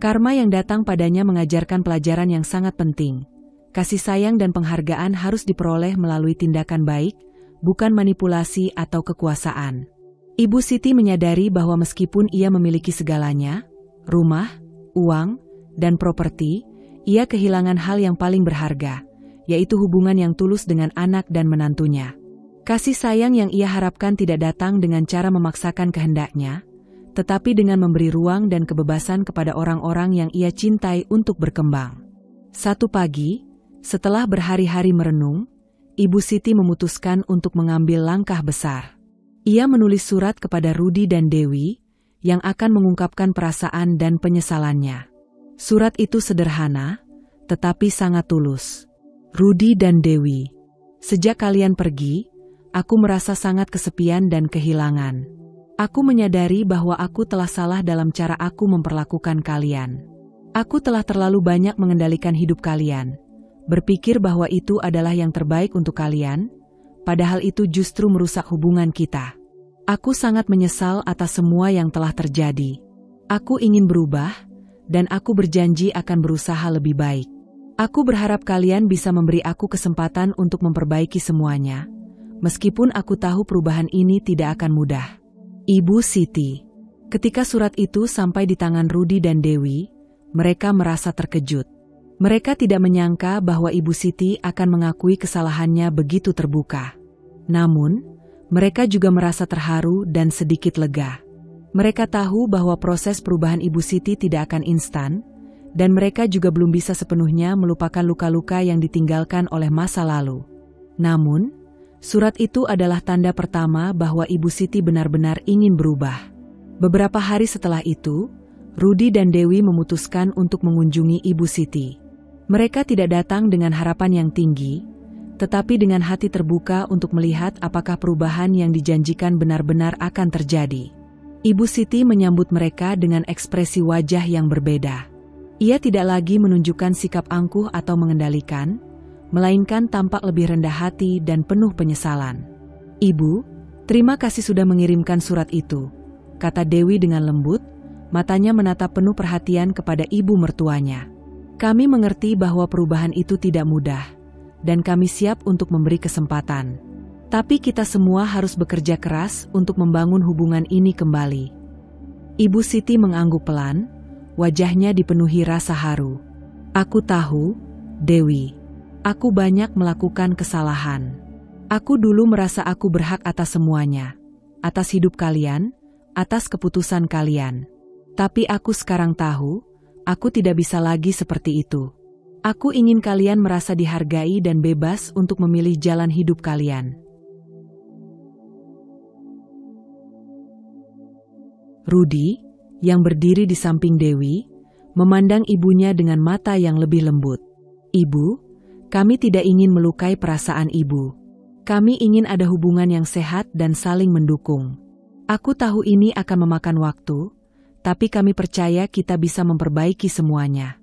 Karma yang datang padanya mengajarkan pelajaran yang sangat penting. Kasih sayang dan penghargaan harus diperoleh melalui tindakan baik, bukan manipulasi atau kekuasaan. Ibu Siti menyadari bahwa meskipun ia memiliki segalanya, rumah, uang, dan properti, ia kehilangan hal yang paling berharga, yaitu hubungan yang tulus dengan anak dan menantunya. Kasih sayang yang ia harapkan tidak datang dengan cara memaksakan kehendaknya, tetapi dengan memberi ruang dan kebebasan kepada orang-orang yang ia cintai untuk berkembang. Satu pagi, setelah berhari-hari merenung, Ibu Siti memutuskan untuk mengambil langkah besar. Ia menulis surat kepada Rudy dan Dewi, yang akan mengungkapkan perasaan dan penyesalannya. Surat itu sederhana, tetapi sangat tulus. Rudy dan Dewi, sejak kalian pergi, aku merasa sangat kesepian dan kehilangan. Aku menyadari bahwa aku telah salah dalam cara aku memperlakukan kalian. Aku telah terlalu banyak mengendalikan hidup kalian, berpikir bahwa itu adalah yang terbaik untuk kalian, padahal itu justru merusak hubungan kita. Aku sangat menyesal atas semua yang telah terjadi. Aku ingin berubah, dan aku berjanji akan berusaha lebih baik. Aku berharap kalian bisa memberi aku kesempatan untuk memperbaiki semuanya, meskipun aku tahu perubahan ini tidak akan mudah. Ibu Siti. Ketika surat itu sampai di tangan Rudy dan Dewi, mereka merasa terkejut. Mereka tidak menyangka bahwa Ibu Siti akan mengakui kesalahannya begitu terbuka. Namun, mereka juga merasa terharu dan sedikit lega. Mereka tahu bahwa proses perubahan Ibu Siti tidak akan instan, dan mereka juga belum bisa sepenuhnya melupakan luka-luka yang ditinggalkan oleh masa lalu. Namun, surat itu adalah tanda pertama bahwa Ibu Siti benar-benar ingin berubah. Beberapa hari setelah itu, Rudy dan Dewi memutuskan untuk mengunjungi Ibu Siti. Mereka tidak datang dengan harapan yang tinggi, tetapi dengan hati terbuka untuk melihat apakah perubahan yang dijanjikan benar-benar akan terjadi. Ibu Siti menyambut mereka dengan ekspresi wajah yang berbeda. Ia tidak lagi menunjukkan sikap angkuh atau mengendalikan, melainkan tampak lebih rendah hati dan penuh penyesalan. "Ibu, terima kasih sudah mengirimkan surat itu," kata Dewi dengan lembut, matanya menatap penuh perhatian kepada ibu mertuanya. "Kami mengerti bahwa perubahan itu tidak mudah, dan kami siap untuk memberi kesempatan. Tapi kita semua harus bekerja keras untuk membangun hubungan ini kembali." Ibu Siti mengangguk pelan, wajahnya dipenuhi rasa haru. "Aku tahu, Dewi. Aku banyak melakukan kesalahan. Aku dulu merasa aku berhak atas semuanya, atas hidup kalian, atas keputusan kalian. Tapi aku sekarang tahu, aku tidak bisa lagi seperti itu. Aku ingin kalian merasa dihargai dan bebas untuk memilih jalan hidup kalian." Rudy, yang berdiri di samping Dewi, memandang ibunya dengan mata yang lebih lembut. "Ibu, kami tidak ingin melukai perasaan ibu. Kami ingin ada hubungan yang sehat dan saling mendukung. Aku tahu ini akan memakan waktu, tapi kami percaya kita bisa memperbaiki semuanya."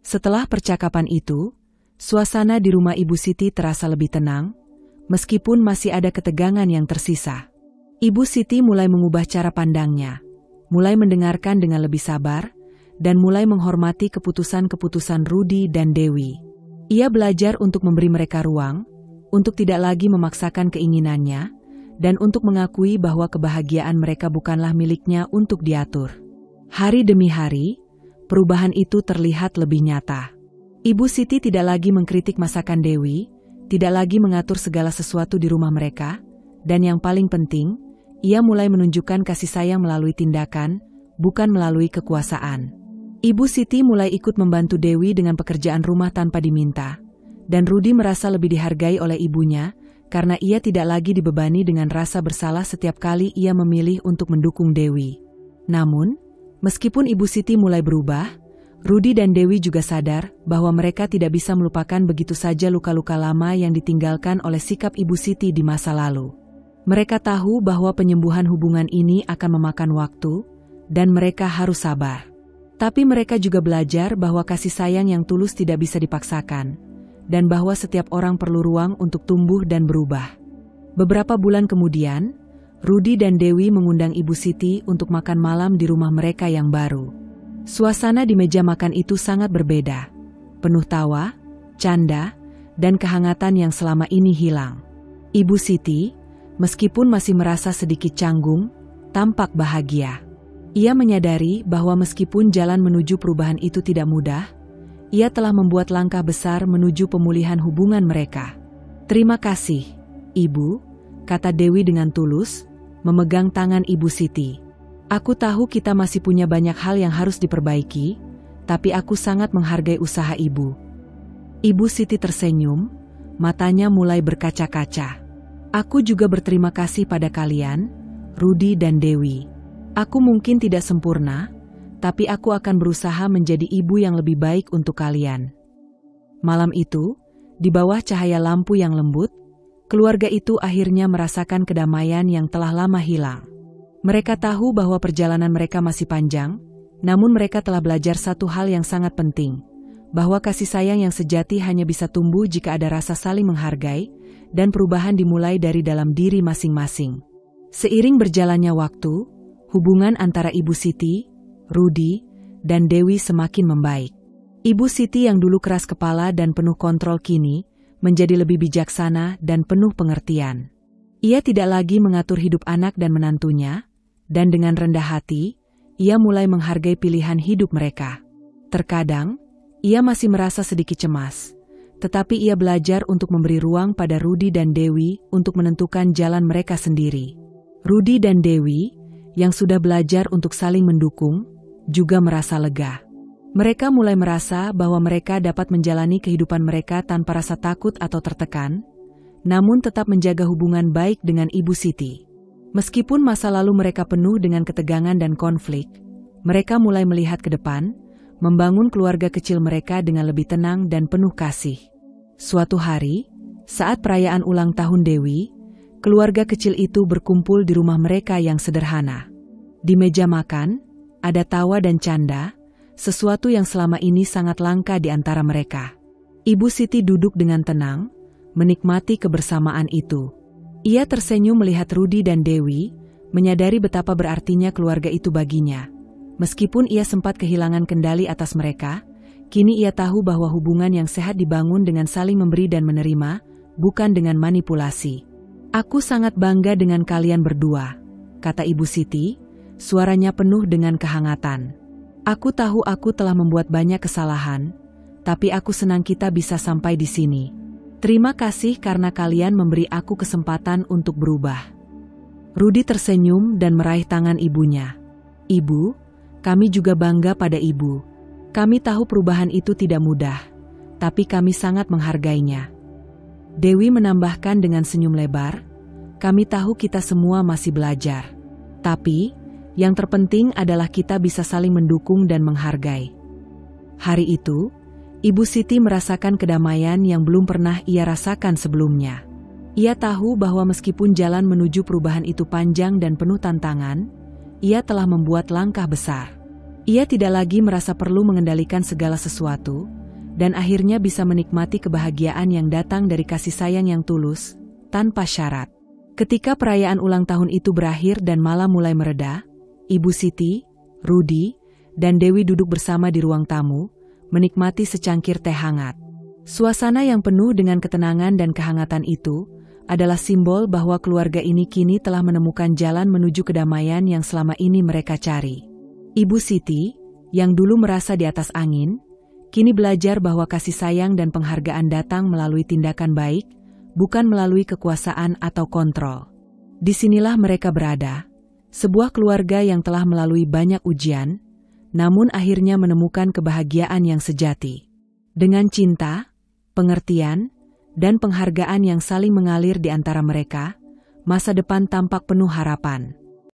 Setelah percakapan itu, suasana di rumah Ibu Siti terasa lebih tenang, meskipun masih ada ketegangan yang tersisa. Ibu Siti mulai mengubah cara pandangnya, mulai mendengarkan dengan lebih sabar, dan mulai menghormati keputusan-keputusan Rudy dan Dewi. Ia belajar untuk memberi mereka ruang, untuk tidak lagi memaksakan keinginannya, dan untuk mengakui bahwa kebahagiaan mereka bukanlah miliknya untuk diatur. Hari demi hari, perubahan itu terlihat lebih nyata. Ibu Siti tidak lagi mengkritik masakan Dewi, tidak lagi mengatur segala sesuatu di rumah mereka, dan yang paling penting, ia mulai menunjukkan kasih sayang melalui tindakan, bukan melalui kekuasaan. Ibu Siti mulai ikut membantu Dewi dengan pekerjaan rumah tanpa diminta, dan Rudy merasa lebih dihargai oleh ibunya, karena ia tidak lagi dibebani dengan rasa bersalah setiap kali ia memilih untuk mendukung Dewi. Namun, meskipun Ibu Siti mulai berubah, Rudy dan Dewi juga sadar bahwa mereka tidak bisa melupakan begitu saja luka-luka lama yang ditinggalkan oleh sikap Ibu Siti di masa lalu. Mereka tahu bahwa penyembuhan hubungan ini akan memakan waktu, dan mereka harus sabar. Tapi mereka juga belajar bahwa kasih sayang yang tulus tidak bisa dipaksakan, dan bahwa setiap orang perlu ruang untuk tumbuh dan berubah. Beberapa bulan kemudian, Rudy dan Dewi mengundang Ibu Siti untuk makan malam di rumah mereka yang baru. Suasana di meja makan itu sangat berbeda, penuh tawa, canda, dan kehangatan yang selama ini hilang. Ibu Siti, meskipun masih merasa sedikit canggung, tampak bahagia. Ia menyadari bahwa meskipun jalan menuju perubahan itu tidak mudah, ia telah membuat langkah besar menuju pemulihan hubungan mereka. "Terima kasih, Ibu," kata Dewi dengan tulus, memegang tangan Ibu Siti. "Aku tahu kita masih punya banyak hal yang harus diperbaiki, tapi aku sangat menghargai usaha Ibu." Ibu Siti tersenyum, matanya mulai berkaca-kaca. "Aku juga berterima kasih pada kalian, Rudy dan Dewi. Aku mungkin tidak sempurna, tapi aku akan berusaha menjadi ibu yang lebih baik untuk kalian." Malam itu, di bawah cahaya lampu yang lembut, keluarga itu akhirnya merasakan kedamaian yang telah lama hilang. Mereka tahu bahwa perjalanan mereka masih panjang, namun mereka telah belajar satu hal yang sangat penting, bahwa kasih sayang yang sejati hanya bisa tumbuh jika ada rasa saling menghargai, dan perubahan dimulai dari dalam diri masing-masing. Seiring berjalannya waktu, hubungan antara Ibu Siti, Rudy, dan Dewi semakin membaik. Ibu Siti yang dulu keras kepala dan penuh kontrol kini menjadi lebih bijaksana dan penuh pengertian. Ia tidak lagi mengatur hidup anak dan menantunya, dan dengan rendah hati, ia mulai menghargai pilihan hidup mereka. Terkadang, ia masih merasa sedikit cemas, tetapi ia belajar untuk memberi ruang pada Rudy dan Dewi untuk menentukan jalan mereka sendiri. Rudy dan Dewi, yang sudah belajar untuk saling mendukung, juga merasa lega. Mereka mulai merasa bahwa mereka dapat menjalani kehidupan mereka tanpa rasa takut atau tertekan, namun tetap menjaga hubungan baik dengan Ibu Siti. Meskipun masa lalu mereka penuh dengan ketegangan dan konflik, mereka mulai melihat ke depan, membangun keluarga kecil mereka dengan lebih tenang dan penuh kasih. Suatu hari, saat perayaan ulang tahun Dewi, keluarga kecil itu berkumpul di rumah mereka yang sederhana. Di meja makan, ada tawa dan canda, sesuatu yang selama ini sangat langka di antara mereka. Ibu Siti duduk dengan tenang, menikmati kebersamaan itu. Ia tersenyum melihat Rudy dan Dewi, menyadari betapa berartinya keluarga itu baginya. Meskipun ia sempat kehilangan kendali atas mereka, kini ia tahu bahwa hubungan yang sehat dibangun dengan saling memberi dan menerima, bukan dengan manipulasi. "Aku sangat bangga dengan kalian berdua," kata Ibu Siti, suaranya penuh dengan kehangatan. "Aku tahu aku telah membuat banyak kesalahan, tapi aku senang kita bisa sampai di sini. Terima kasih karena kalian memberi aku kesempatan untuk berubah." Rudy tersenyum dan meraih tangan ibunya. "Ibu, kami juga bangga pada Ibu. Kami tahu perubahan itu tidak mudah, tapi kami sangat menghargainya." Dewi menambahkan dengan senyum lebar, "Kami tahu kita semua masih belajar. Tapi, yang terpenting adalah kita bisa saling mendukung dan menghargai." Hari itu, Ibu Siti merasakan kedamaian yang belum pernah ia rasakan sebelumnya. Ia tahu bahwa meskipun jalan menuju perubahan itu panjang dan penuh tantangan, ia telah membuat langkah besar. Ia tidak lagi merasa perlu mengendalikan segala sesuatu, dan akhirnya bisa menikmati kebahagiaan yang datang dari kasih sayang yang tulus, tanpa syarat. Ketika perayaan ulang tahun itu berakhir dan malam mulai mereda, Ibu Siti, Rudy, dan Dewi duduk bersama di ruang tamu, menikmati secangkir teh hangat. Suasana yang penuh dengan ketenangan dan kehangatan itu adalah simbol bahwa keluarga ini kini telah menemukan jalan menuju kedamaian yang selama ini mereka cari. Ibu Siti, yang dulu merasa di atas angin, kini belajar bahwa kasih sayang dan penghargaan datang melalui tindakan baik, bukan melalui kekuasaan atau kontrol. Disinilah mereka berada, sebuah keluarga yang telah melalui banyak ujian, namun akhirnya menemukan kebahagiaan yang sejati. Dengan cinta, pengertian, dan penghargaan yang saling mengalir di antara mereka, masa depan tampak penuh harapan.